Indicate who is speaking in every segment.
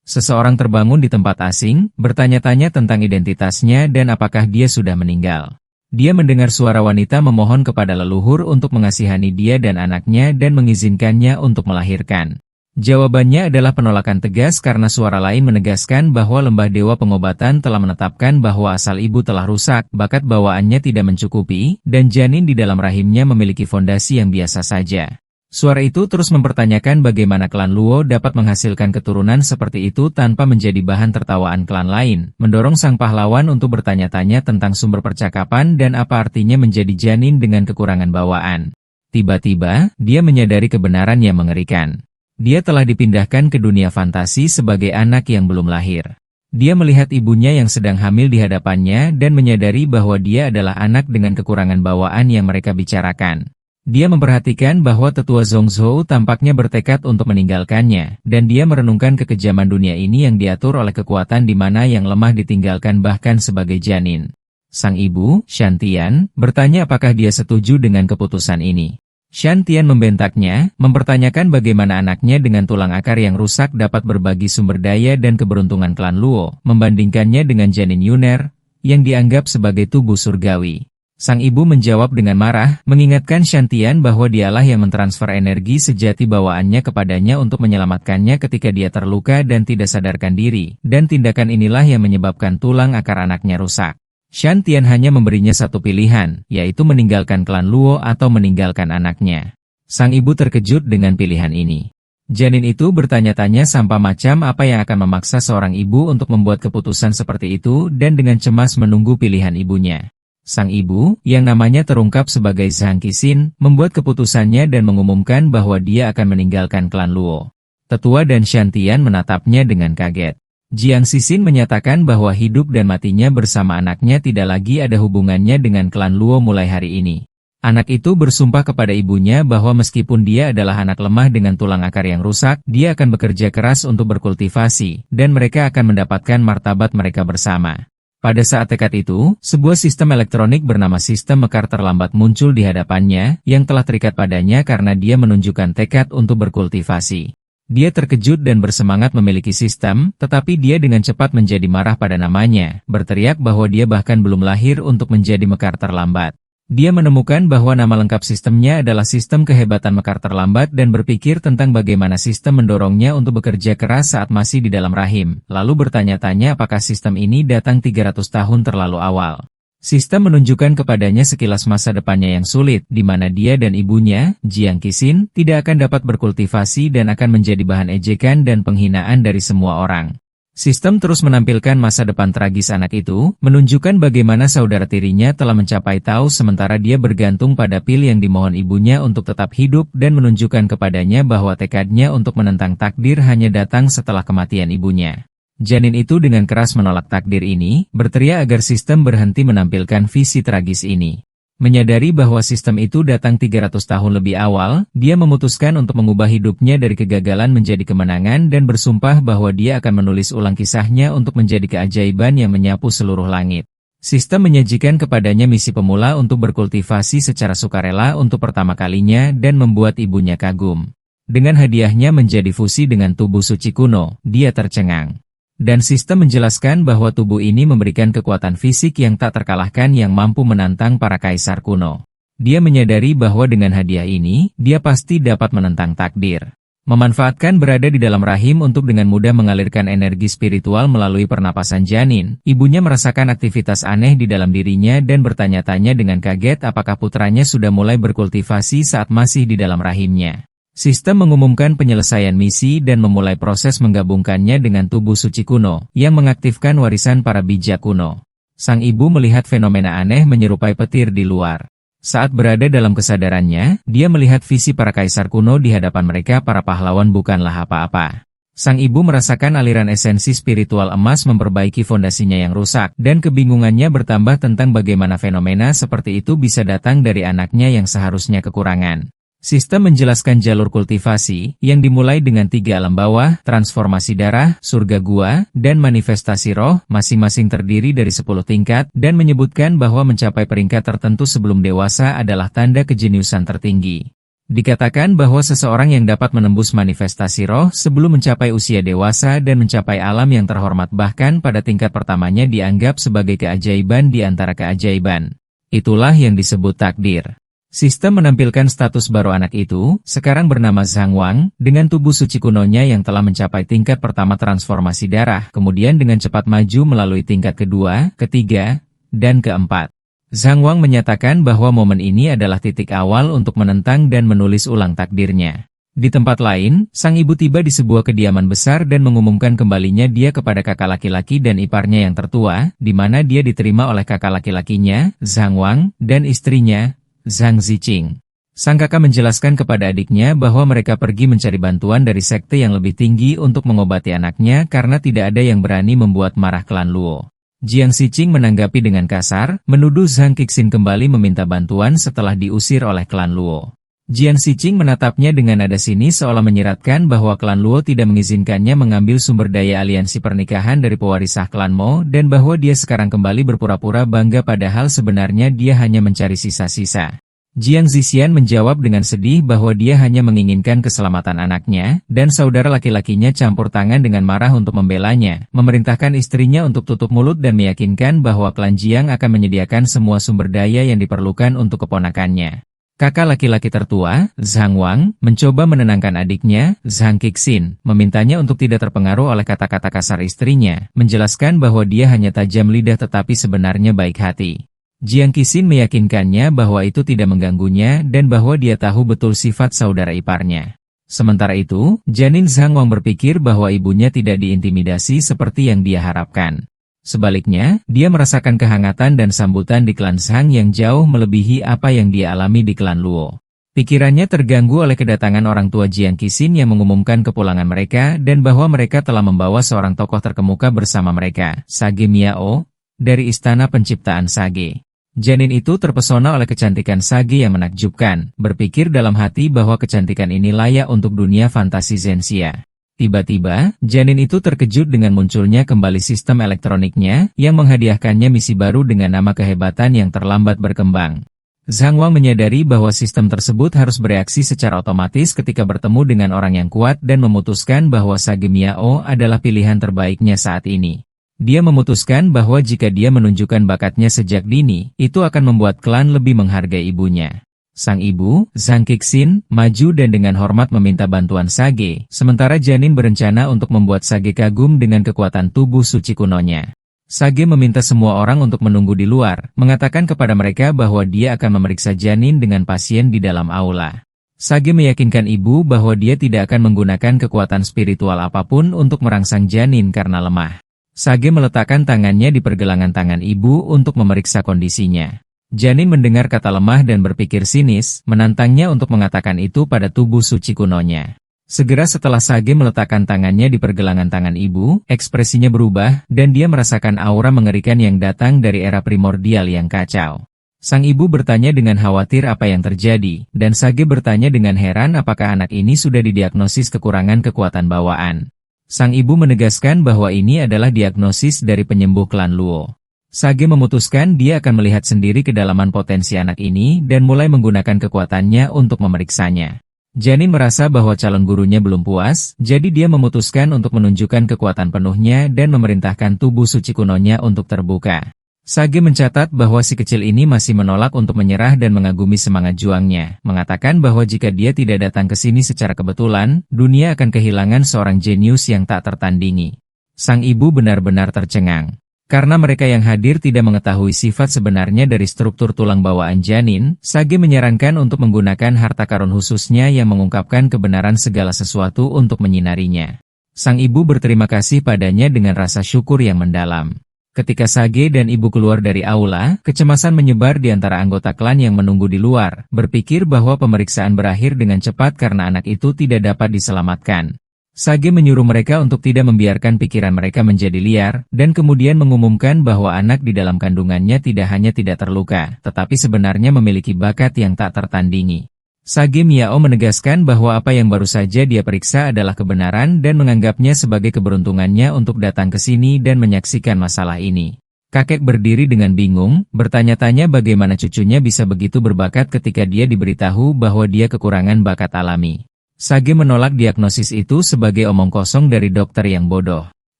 Speaker 1: Seseorang terbangun di tempat asing, bertanya-tanya tentang identitasnya dan apakah dia sudah meninggal. Dia mendengar suara wanita memohon kepada leluhur untuk mengasihani dia dan anaknya dan mengizinkannya untuk melahirkan. Jawabannya adalah penolakan tegas karena suara lain menegaskan bahwa lembah dewa pengobatan telah menetapkan bahwa asal ibu telah rusak, bakat bawaannya tidak mencukupi, dan janin di dalam rahimnya memiliki fondasi yang biasa saja. Suara itu terus mempertanyakan bagaimana klan Luo dapat menghasilkan keturunan seperti itu tanpa menjadi bahan tertawaan klan lain, mendorong sang pahlawan untuk bertanya-tanya tentang sumber percakapan dan apa artinya menjadi janin dengan kekurangan bawaan. Tiba-tiba, dia menyadari kebenaran yang mengerikan. Dia telah dipindahkan ke dunia fantasi sebagai anak yang belum lahir. Dia melihat ibunya yang sedang hamil di hadapannya dan menyadari bahwa dia adalah anak dengan kekurangan bawaan yang mereka bicarakan. Dia memperhatikan bahwa tetua Zhongzhou tampaknya bertekad untuk meninggalkannya, dan dia merenungkan kekejaman dunia ini yang diatur oleh kekuatan di mana yang lemah ditinggalkan bahkan sebagai janin. Sang ibu, Shantian, bertanya apakah dia setuju dengan keputusan ini. Shantian membentaknya, mempertanyakan bagaimana anaknya dengan tulang akar yang rusak dapat berbagi sumber daya dan keberuntungan klan Luo, membandingkannya dengan janin Yuner, yang dianggap sebagai tubuh surgawi. Sang ibu menjawab dengan marah, mengingatkan Shantian bahwa dialah yang mentransfer energi sejati bawaannya kepadanya untuk menyelamatkannya ketika dia terluka dan tidak sadarkan diri, dan tindakan inilah yang menyebabkan tulang akar anaknya rusak. Shantian hanya memberinya satu pilihan, yaitu meninggalkan klan Luo atau meninggalkan anaknya. Sang ibu terkejut dengan pilihan ini. Janin itu bertanya-tanya sampah macam apa yang akan memaksa seorang ibu untuk membuat keputusan seperti itu dan dengan cemas menunggu pilihan ibunya. Sang ibu, yang namanya terungkap sebagai Zhang Qixin, membuat keputusannya dan mengumumkan bahwa dia akan meninggalkan klan Luo. Tetua dan Shantian menatapnya dengan kaget. Jiang Qixin menyatakan bahwa hidup dan matinya bersama anaknya tidak lagi ada hubungannya dengan klan Luo mulai hari ini. Anak itu bersumpah kepada ibunya bahwa meskipun dia adalah anak lemah dengan tulang akar yang rusak, dia akan bekerja keras untuk berkultivasi, dan mereka akan mendapatkan martabat mereka bersama. Pada saat tekad itu, sebuah sistem elektronik bernama sistem mekar terlambat muncul di hadapannya, yang telah terikat padanya karena dia menunjukkan tekad untuk berkultivasi. Dia terkejut dan bersemangat memiliki sistem, tetapi dia dengan cepat menjadi marah pada namanya, berteriak bahwa dia bahkan belum lahir untuk menjadi mekar terlambat. Dia menemukan bahwa nama lengkap sistemnya adalah sistem kehebatan mekar terlambat dan berpikir tentang bagaimana sistem mendorongnya untuk bekerja keras saat masih di dalam rahim, lalu bertanya-tanya apakah sistem ini datang 300 tahun terlalu awal. Sistem menunjukkan kepadanya sekilas masa depannya yang sulit, di mana dia dan ibunya, Jiang Qixin, tidak akan dapat berkultivasi dan akan menjadi bahan ejekan dan penghinaan dari semua orang. Sistem terus menampilkan masa depan tragis anak itu, menunjukkan bagaimana saudara tirinya telah mencapai tahu sementara dia bergantung pada pil yang dimohon ibunya untuk tetap hidup dan menunjukkan kepadanya bahwa tekadnya untuk menentang takdir hanya datang setelah kematian ibunya. Janin itu dengan keras menolak takdir ini, berteriak agar sistem berhenti menampilkan visi tragis ini. Menyadari bahwa sistem itu datang 300 tahun lebih awal, dia memutuskan untuk mengubah hidupnya dari kegagalan menjadi kemenangan dan bersumpah bahwa dia akan menulis ulang kisahnya untuk menjadi keajaiban yang menyapu seluruh langit. Sistem menyajikan kepadanya misi pemula untuk berkultivasi secara sukarela untuk pertama kalinya dan membuat ibunya kagum. Dengan hadiahnya menjadi fusi dengan tubuh suci kuno, dia tercengang. Dan sistem menjelaskan bahwa tubuh ini memberikan kekuatan fisik yang tak terkalahkan yang mampu menantang para kaisar kuno. Dia menyadari bahwa dengan hadiah ini, dia pasti dapat menentang takdir. Memanfaatkan berada di dalam rahim untuk dengan mudah mengalirkan energi spiritual melalui pernapasan janin, ibunya merasakan aktivitas aneh di dalam dirinya dan bertanya-tanya dengan kaget apakah putranya sudah mulai berkultivasi saat masih di dalam rahimnya. Sistem mengumumkan penyelesaian misi dan memulai proses menggabungkannya dengan tubuh suci kuno, yang mengaktifkan warisan para bijak kuno. Sang ibu melihat fenomena aneh menyerupai petir di luar. Saat berada dalam kesadarannya, dia melihat visi para kaisar kuno di hadapan mereka para pahlawan bukanlah apa-apa. Sang ibu merasakan aliran esensi spiritual emas memperbaiki fondasinya yang rusak, dan kebingungannya bertambah tentang bagaimana fenomena seperti itu bisa datang dari anaknya yang seharusnya kekurangan. Sistem menjelaskan jalur kultivasi, yang dimulai dengan 3 alam bawah, transformasi darah, surga gua, dan manifestasi roh, masing-masing terdiri dari 10 tingkat, dan menyebutkan bahwa mencapai peringkat tertentu sebelum dewasa adalah tanda kejeniusan tertinggi. Dikatakan bahwa seseorang yang dapat menembus manifestasi roh sebelum mencapai usia dewasa dan mencapai alam yang terhormat bahkan pada tingkat pertamanya dianggap sebagai keajaiban di antara keajaiban. Itulah yang disebut takdir. Sistem menampilkan status baru anak itu, sekarang bernama Zhang Wang, dengan tubuh suci kunonya yang telah mencapai tingkat pertama transformasi darah, kemudian dengan cepat maju melalui tingkat kedua, ketiga, dan keempat. Zhang Wang menyatakan bahwa momen ini adalah titik awal untuk menentang dan menulis ulang takdirnya. Di tempat lain, sang ibu tiba di sebuah kediaman besar dan mengumumkan kembalinya dia kepada kakak laki-laki dan iparnya yang tertua, di mana dia diterima oleh kakak laki-lakinya, Zhang Wang, dan istrinya, Zhang Ziqing. Sang kakak menjelaskan kepada adiknya bahwa mereka pergi mencari bantuan dari sekte yang lebih tinggi untuk mengobati anaknya karena tidak ada yang berani membuat marah klan Luo. Jiang Ziqing menanggapi dengan kasar, menuduh Zhang Kixin kembali meminta bantuan setelah diusir oleh klan Luo. Jiang Ziqing menatapnya dengan nada sinis seolah menyiratkan bahwa klan Luo tidak mengizinkannya mengambil sumber daya aliansi pernikahan dari pewarisah klan Mo dan bahwa dia sekarang kembali berpura-pura bangga padahal sebenarnya dia hanya mencari sisa-sisa. Jiang Zixian menjawab dengan sedih bahwa dia hanya menginginkan keselamatan anaknya, dan saudara laki-lakinya campur tangan dengan marah untuk membelanya, memerintahkan istrinya untuk tutup mulut dan meyakinkan bahwa klan Jiang akan menyediakan semua sumber daya yang diperlukan untuk keponakannya. Kakak laki-laki tertua, Zhang Wang, mencoba menenangkan adiknya, Zhang Kixin, memintanya untuk tidak terpengaruh oleh kata-kata kasar istrinya, menjelaskan bahwa dia hanya tajam lidah tetapi sebenarnya baik hati. Jiang Kixin meyakinkannya bahwa itu tidak mengganggunya dan bahwa dia tahu betul sifat saudara iparnya. Sementara itu, janin Zhang Wang berpikir bahwa ibunya tidak diintimidasi seperti yang dia harapkan. Sebaliknya, dia merasakan kehangatan dan sambutan di klan Zhang yang jauh melebihi apa yang dia alami di klan Luo. Pikirannya terganggu oleh kedatangan orang tua Jiang Kixin yang mengumumkan kepulangan mereka dan bahwa mereka telah membawa seorang tokoh terkemuka bersama mereka, Sage Miao, dari Istana Penciptaan Sage. Janin itu terpesona oleh kecantikan Sage yang menakjubkan, berpikir dalam hati bahwa kecantikan ini layak untuk dunia fantasi Zhenxia. Tiba-tiba, janin itu terkejut dengan munculnya kembali sistem elektroniknya, yang menghadiahkannya misi baru dengan nama kehebatan yang terlambat berkembang. Zhang Wang menyadari bahwa sistem tersebut harus bereaksi secara otomatis ketika bertemu dengan orang yang kuat dan memutuskan bahwa Sage Miao adalah pilihan terbaiknya saat ini. Dia memutuskan bahwa jika dia menunjukkan bakatnya sejak dini, itu akan membuat klan lebih menghargai ibunya. Sang ibu, Zhang Kixin, maju dan dengan hormat meminta bantuan Sage, sementara janin berencana untuk membuat Sage kagum dengan kekuatan tubuh suci kunonya. Sage meminta semua orang untuk menunggu di luar, mengatakan kepada mereka bahwa dia akan memeriksa janin dengan pasien di dalam aula. Sage meyakinkan ibu bahwa dia tidak akan menggunakan kekuatan spiritual apapun untuk merangsang janin karena lemah. Sage meletakkan tangannya di pergelangan tangan ibu untuk memeriksa kondisinya. Janin mendengar kata lemah dan berpikir sinis, menantangnya untuk mengatakan itu pada tubuh suci kunonya. Segera setelah Sage meletakkan tangannya di pergelangan tangan ibu, ekspresinya berubah, dan dia merasakan aura mengerikan yang datang dari era primordial yang kacau. Sang ibu bertanya dengan khawatir apa yang terjadi, dan Sage bertanya dengan heran apakah anak ini sudah didiagnosis kekurangan kekuatan bawaan. Sang ibu menegaskan bahwa ini adalah diagnosis dari penyembuh klan Luo. Sage memutuskan dia akan melihat sendiri kedalaman potensi anak ini dan mulai menggunakan kekuatannya untuk memeriksanya. Janin merasa bahwa calon gurunya belum puas, jadi dia memutuskan untuk menunjukkan kekuatan penuhnya dan memerintahkan tubuh suci kunonya untuk terbuka. Sage mencatat bahwa si kecil ini masih menolak untuk menyerah dan mengagumi semangat juangnya, mengatakan bahwa jika dia tidak datang ke sini secara kebetulan, dunia akan kehilangan seorang jenius yang tak tertandingi. Sang ibu benar-benar tercengang. Karena mereka yang hadir tidak mengetahui sifat sebenarnya dari struktur tulang bawaan janin, Sage menyarankan untuk menggunakan harta karun khususnya yang mengungkapkan kebenaran segala sesuatu untuk menyinarinya. Sang ibu berterima kasih padanya dengan rasa syukur yang mendalam. Ketika Sage dan ibu keluar dari aula, kecemasan menyebar di antara anggota klan yang menunggu di luar, berpikir bahwa pemeriksaan berakhir dengan cepat karena anak itu tidak dapat diselamatkan. Sage menyuruh mereka untuk tidak membiarkan pikiran mereka menjadi liar, dan kemudian mengumumkan bahwa anak di dalam kandungannya tidak hanya tidak terluka, tetapi sebenarnya memiliki bakat yang tak tertandingi. Sage Miao menegaskan bahwa apa yang baru saja dia periksa adalah kebenaran dan menganggapnya sebagai keberuntungannya untuk datang ke sini dan menyaksikan masalah ini. Kakek berdiri dengan bingung, bertanya-tanya bagaimana cucunya bisa begitu berbakat ketika dia diberitahu bahwa dia kekurangan bakat alami. Sage menolak diagnosis itu sebagai omong kosong dari dokter yang bodoh.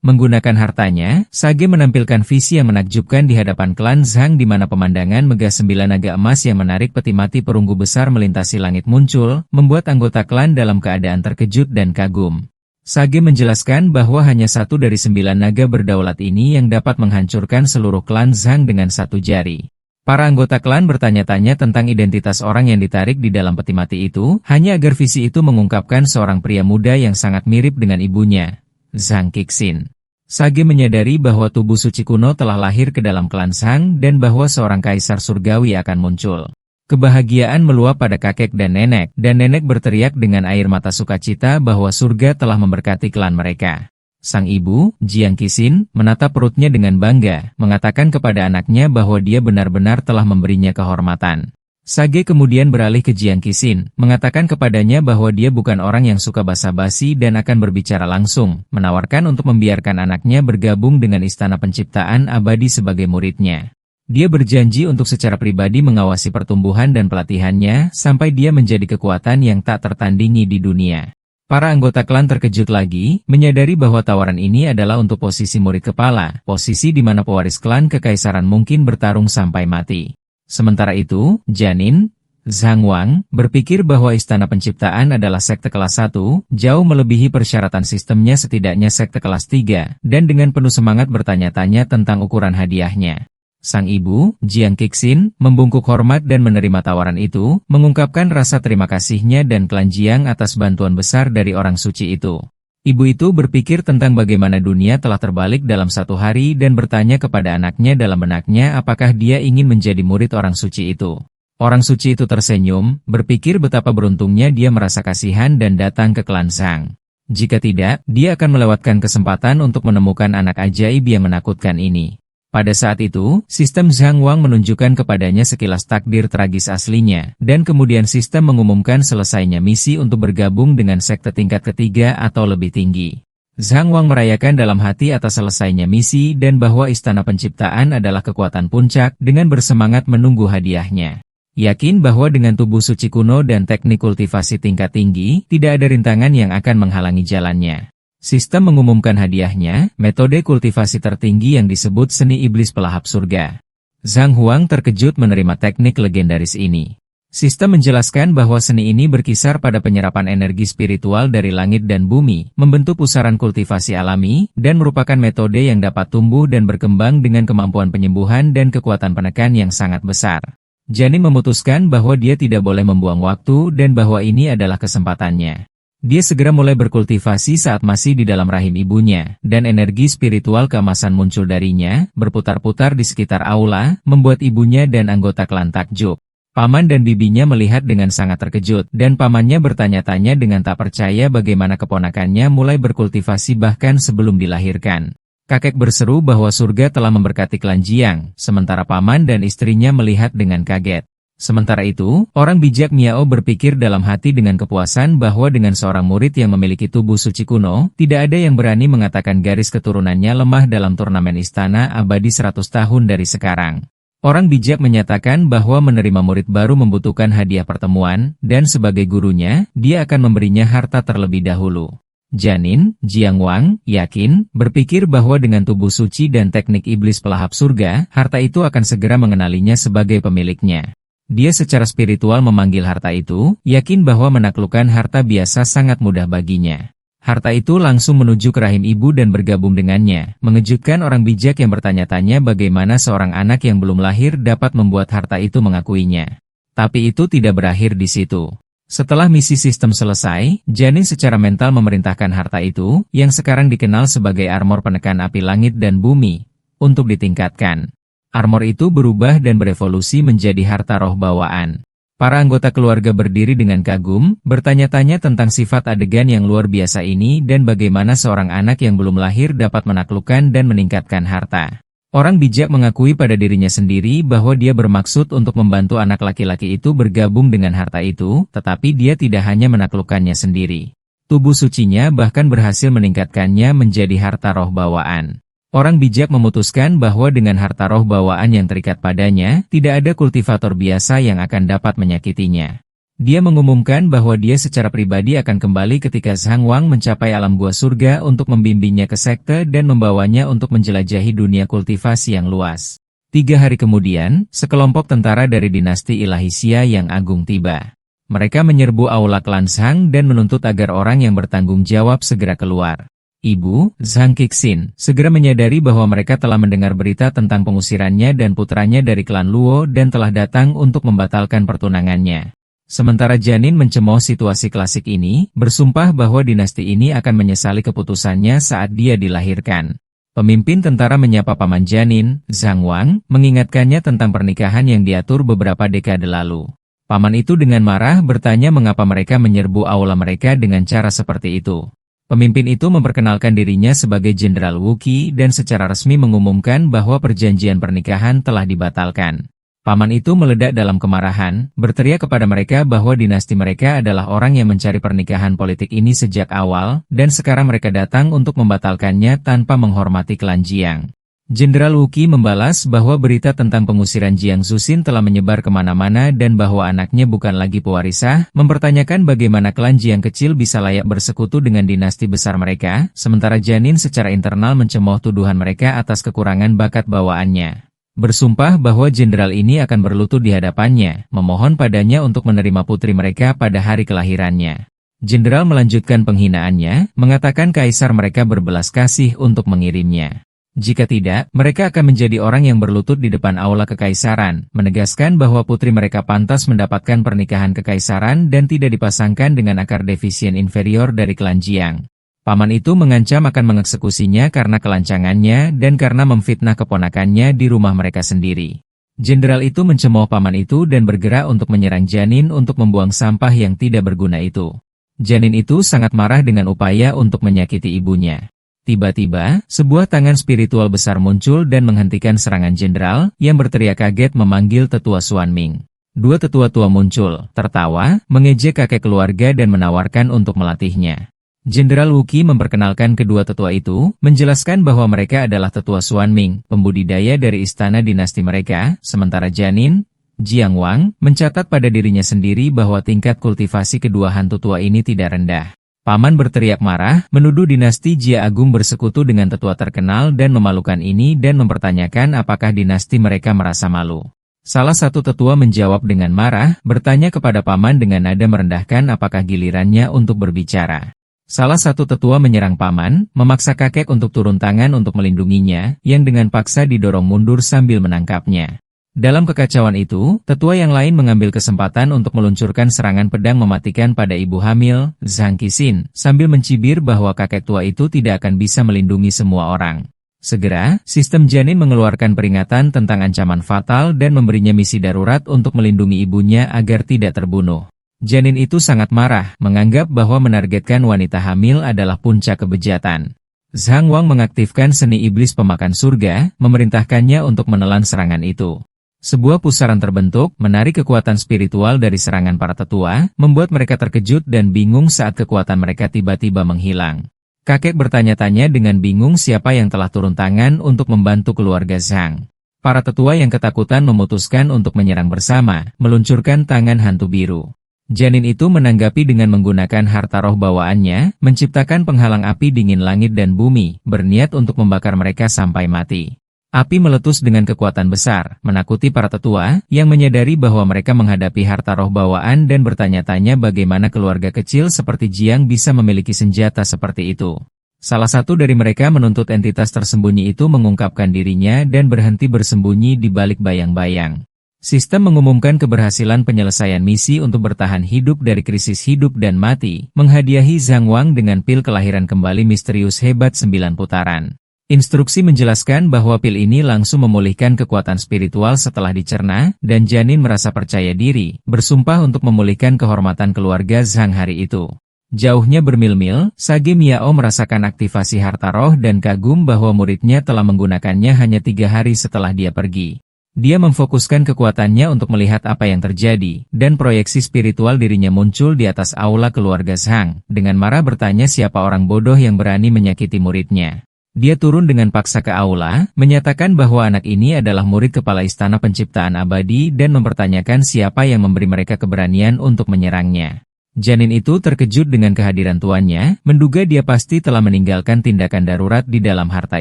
Speaker 1: Menggunakan hartanya, Sage menampilkan visi yang menakjubkan di hadapan klan Zhang di mana pemandangan megah 9 naga emas yang menarik peti mati perunggu besar melintasi langit muncul, membuat anggota klan dalam keadaan terkejut dan kagum. Sage menjelaskan bahwa hanya 1 dari 9 naga berdaulat ini yang dapat menghancurkan seluruh klan Zhang dengan 1 jari. Para anggota klan bertanya-tanya tentang identitas orang yang ditarik di dalam peti mati itu, hanya agar visi itu mengungkapkan seorang pria muda yang sangat mirip dengan ibunya, Zhang Kixin. Sage menyadari bahwa tubuh suci kuno telah lahir ke dalam klan Zhang dan bahwa seorang kaisar surgawi akan muncul. Kebahagiaan meluap pada kakek dan nenek berteriak dengan air mata sukacita bahwa surga telah memberkati klan mereka. Sang ibu, Jiang Kixin, menatap perutnya dengan bangga, mengatakan kepada anaknya bahwa dia benar-benar telah memberinya kehormatan. Sage kemudian beralih ke Jiang Kixin, mengatakan kepadanya bahwa dia bukan orang yang suka basa-basi dan akan berbicara langsung, menawarkan untuk membiarkan anaknya bergabung dengan Istana Penciptaan Abadi sebagai muridnya. Dia berjanji untuk secara pribadi mengawasi pertumbuhan dan pelatihannya sampai dia menjadi kekuatan yang tak tertandingi di dunia. Para anggota klan terkejut lagi, menyadari bahwa tawaran ini adalah untuk posisi murid kepala, posisi di mana pewaris klan kekaisaran mungkin bertarung sampai mati. Sementara itu, Janin, Zhang Wang, berpikir bahwa Istana Penciptaan adalah sekte kelas 1, jauh melebihi persyaratan sistemnya setidaknya sekte kelas 3, dan dengan penuh semangat bertanya-tanya tentang ukuran hadiahnya. Sang ibu, Jiang Kixin, membungkuk hormat dan menerima tawaran itu, mengungkapkan rasa terima kasihnya dan klan Jiang atas bantuan besar dari orang suci itu. Ibu itu berpikir tentang bagaimana dunia telah terbalik dalam 1 hari dan bertanya kepada anaknya dalam benaknya apakah dia ingin menjadi murid orang suci itu. Orang suci itu tersenyum, berpikir betapa beruntungnya dia merasa kasihan dan datang ke klan Zhang. Jika tidak, dia akan melewatkan kesempatan untuk menemukan anak ajaib yang menakutkan ini. Pada saat itu, sistem Zhang Wang menunjukkan kepadanya sekilas takdir tragis aslinya, dan kemudian sistem mengumumkan selesainya misi untuk bergabung dengan sekte tingkat ketiga atau lebih tinggi. Zhang Wang merayakan dalam hati atas selesainya misi dan bahwa Istana Penciptaan adalah kekuatan puncak dengan bersemangat menunggu hadiahnya. Yakin bahwa dengan tubuh suci kuno dan teknik kultivasi tingkat tinggi, tidak ada rintangan yang akan menghalangi jalannya. Sistem mengumumkan hadiahnya, metode kultivasi tertinggi yang disebut seni iblis pelahap surga. Zhang Huang terkejut menerima teknik legendaris ini. Sistem menjelaskan bahwa seni ini berkisar pada penyerapan energi spiritual dari langit dan bumi, membentuk pusaran kultivasi alami, dan merupakan metode yang dapat tumbuh dan berkembang dengan kemampuan penyembuhan dan kekuatan penekan yang sangat besar. Janin memutuskan bahwa dia tidak boleh membuang waktu dan bahwa ini adalah kesempatannya. Dia segera mulai berkultivasi saat masih di dalam rahim ibunya, dan energi spiritual keemasan muncul darinya, berputar-putar di sekitar aula, membuat ibunya dan anggota klan takjub. Paman dan bibinya melihat dengan sangat terkejut, dan pamannya bertanya-tanya dengan tak percaya bagaimana keponakannya mulai berkultivasi bahkan sebelum dilahirkan. Kakek berseru bahwa surga telah memberkati klan Jiang, sementara paman dan istrinya melihat dengan kaget. Sementara itu, orang bijak Miao berpikir dalam hati dengan kepuasan bahwa dengan seorang murid yang memiliki tubuh suci kuno, tidak ada yang berani mengatakan garis keturunannya lemah dalam turnamen Istana Abadi 100 tahun dari sekarang. Orang bijak menyatakan bahwa menerima murid baru membutuhkan hadiah pertemuan, dan sebagai gurunya, dia akan memberinya harta terlebih dahulu. Janin, Jiang Wang, yakin, berpikir bahwa dengan tubuh suci dan teknik iblis pelahap surga, harta itu akan segera mengenalinya sebagai pemiliknya. Dia secara spiritual memanggil harta itu, yakin bahwa menaklukkan harta biasa sangat mudah baginya. Harta itu langsung menuju ke rahim ibu dan bergabung dengannya, mengejutkan orang bijak yang bertanya-tanya bagaimana seorang anak yang belum lahir dapat membuat harta itu mengakuinya. Tapi itu tidak berakhir di situ. Setelah misi sistem selesai, Janin secara mental memerintahkan harta itu, yang sekarang dikenal sebagai armor penekan api langit dan bumi, untuk ditingkatkan. Armor itu berubah dan berevolusi menjadi harta roh bawaan. Para anggota keluarga berdiri dengan kagum, bertanya-tanya tentang sifat adegan yang luar biasa ini dan bagaimana seorang anak yang belum lahir dapat menaklukkan dan meningkatkan harta. Orang bijak mengakui pada dirinya sendiri bahwa dia bermaksud untuk membantu anak laki-laki itu bergabung dengan harta itu, tetapi dia tidak hanya menaklukkannya sendiri. Tubuh sucinya bahkan berhasil meningkatkannya menjadi harta roh bawaan. Orang bijak memutuskan bahwa dengan harta roh bawaan yang terikat padanya, tidak ada kultivator biasa yang akan dapat menyakitinya. Dia mengumumkan bahwa dia secara pribadi akan kembali ketika Zhang Wang mencapai alam gua surga untuk membimbingnya ke sekte dan membawanya untuk menjelajahi dunia kultivasi yang luas. 3 hari kemudian, sekelompok tentara dari dinasti Ilahi Xia yang agung tiba. Mereka menyerbu aula klan Zhang dan menuntut agar orang yang bertanggung jawab segera keluar. Ibu, Zhang Kixin, segera menyadari bahwa mereka telah mendengar berita tentang pengusirannya dan putranya dari klan Luo dan telah datang untuk membatalkan pertunangannya. Sementara Janin mencemooh situasi klasik ini, bersumpah bahwa dinasti ini akan menyesali keputusannya saat dia dilahirkan. Pemimpin tentara menyapa paman Janin, Zhang Wang, mengingatkannya tentang pernikahan yang diatur beberapa dekade lalu. Paman itu dengan marah bertanya mengapa mereka menyerbu aula mereka dengan cara seperti itu. Pemimpin itu memperkenalkan dirinya sebagai Jenderal Wuqi dan secara resmi mengumumkan bahwa perjanjian pernikahan telah dibatalkan. Paman itu meledak dalam kemarahan, berteriak kepada mereka bahwa dinasti mereka adalah orang yang mencari pernikahan politik ini sejak awal, dan sekarang mereka datang untuk membatalkannya tanpa menghormati klan Jiang. Jenderal Wuqi membalas bahwa berita tentang pengusiran Jiang Zuxin telah menyebar kemana-mana dan bahwa anaknya bukan lagi pewarisah, mempertanyakan bagaimana klan Jiang kecil bisa layak bersekutu dengan dinasti besar mereka, sementara Janin secara internal mencemooh tuduhan mereka atas kekurangan bakat bawaannya. Bersumpah bahwa jenderal ini akan berlutut di hadapannya, memohon padanya untuk menerima putri mereka pada hari kelahirannya. Jenderal melanjutkan penghinaannya, mengatakan kaisar mereka berbelas kasih untuk mengirimnya. Jika tidak, mereka akan menjadi orang yang berlutut di depan aula kekaisaran, menegaskan bahwa putri mereka pantas mendapatkan pernikahan kekaisaran dan tidak dipasangkan dengan akar defisien inferior dari klan Jiang. Paman itu mengancam akan mengeksekusinya karena kelancangannya dan karena memfitnah keponakannya di rumah mereka sendiri. Jenderal itu mencemooh paman itu dan bergerak untuk menyerang Janin untuk membuang sampah yang tidak berguna itu. Janin itu sangat marah dengan upaya untuk menyakiti ibunya. Tiba-tiba, sebuah tangan spiritual besar muncul dan menghentikan serangan jenderal, yang berteriak kaget memanggil tetua Xuan Ming. 2 tetua tua muncul, tertawa, mengejek kakek keluarga dan menawarkan untuk melatihnya. Jenderal Wuqi memperkenalkan kedua tetua itu, menjelaskan bahwa mereka adalah tetua Xuan Ming, pembudidaya dari istana dinasti mereka, sementara Janin, Jiang Wang, mencatat pada dirinya sendiri bahwa tingkat kultivasi kedua hantu tua ini tidak rendah. Paman berteriak marah, menuduh dinasti Jia Agung bersekutu dengan tetua terkenal dan memalukan ini dan mempertanyakan apakah dinasti mereka merasa malu. Salah satu tetua menjawab dengan marah, bertanya kepada paman dengan nada merendahkan apakah gilirannya untuk berbicara. Salah satu tetua menyerang paman, memaksa kakek untuk turun tangan untuk melindunginya, yang dengan paksa didorong mundur sambil menangkapnya. Dalam kekacauan itu, tetua yang lain mengambil kesempatan untuk meluncurkan serangan pedang mematikan pada ibu hamil, Zhang Kixin, sambil mencibir bahwa kakek tua itu tidak akan bisa melindungi semua orang. Segera, sistem Janin mengeluarkan peringatan tentang ancaman fatal dan memberinya misi darurat untuk melindungi ibunya agar tidak terbunuh. Janin itu sangat marah, menganggap bahwa menargetkan wanita hamil adalah puncak kebejatan. Zhang Wang mengaktifkan seni iblis pemakan surga, memerintahkannya untuk menelan serangan itu. Sebuah pusaran terbentuk, menarik kekuatan spiritual dari serangan para tetua, membuat mereka terkejut dan bingung saat kekuatan mereka tiba-tiba menghilang. Kakek bertanya-tanya dengan bingung siapa yang telah turun tangan untuk membantu keluarga Zhang. Para tetua yang ketakutan memutuskan untuk menyerang bersama, meluncurkan tangan hantu biru. Janin itu menanggapi dengan menggunakan harta roh bawaannya, menciptakan penghalang api dingin langit dan bumi, berniat untuk membakar mereka sampai mati. Api meletus dengan kekuatan besar, menakuti para tetua, yang menyadari bahwa mereka menghadapi harta roh bawaan dan bertanya-tanya bagaimana keluarga kecil seperti Jiang bisa memiliki senjata seperti itu. Salah satu dari mereka menuntut entitas tersembunyi itu mengungkapkan dirinya dan berhenti bersembunyi di balik bayang-bayang. Sistem mengumumkan keberhasilan penyelesaian misi untuk bertahan hidup dari krisis hidup dan mati, menghadiahi Zhang Wang dengan pil kelahiran kembali misterius hebat 9 putaran. Instruksi menjelaskan bahwa pil ini langsung memulihkan kekuatan spiritual setelah dicerna, dan Janin merasa percaya diri, bersumpah untuk memulihkan kehormatan keluarga Zhang hari itu. Jauhnya bermil-mil, Sage Miao merasakan aktivasi harta roh dan kagum bahwa muridnya telah menggunakannya hanya 3 hari setelah dia pergi. Dia memfokuskan kekuatannya untuk melihat apa yang terjadi, dan proyeksi spiritual dirinya muncul di atas aula keluarga Zhang, dengan marah bertanya siapa orang bodoh yang berani menyakiti muridnya. Dia turun dengan paksa ke aula, menyatakan bahwa anak ini adalah murid kepala Istana Penciptaan Abadi dan mempertanyakan siapa yang memberi mereka keberanian untuk menyerangnya. Janin itu terkejut dengan kehadiran tuannya, menduga dia pasti telah meninggalkan tindakan darurat di dalam harta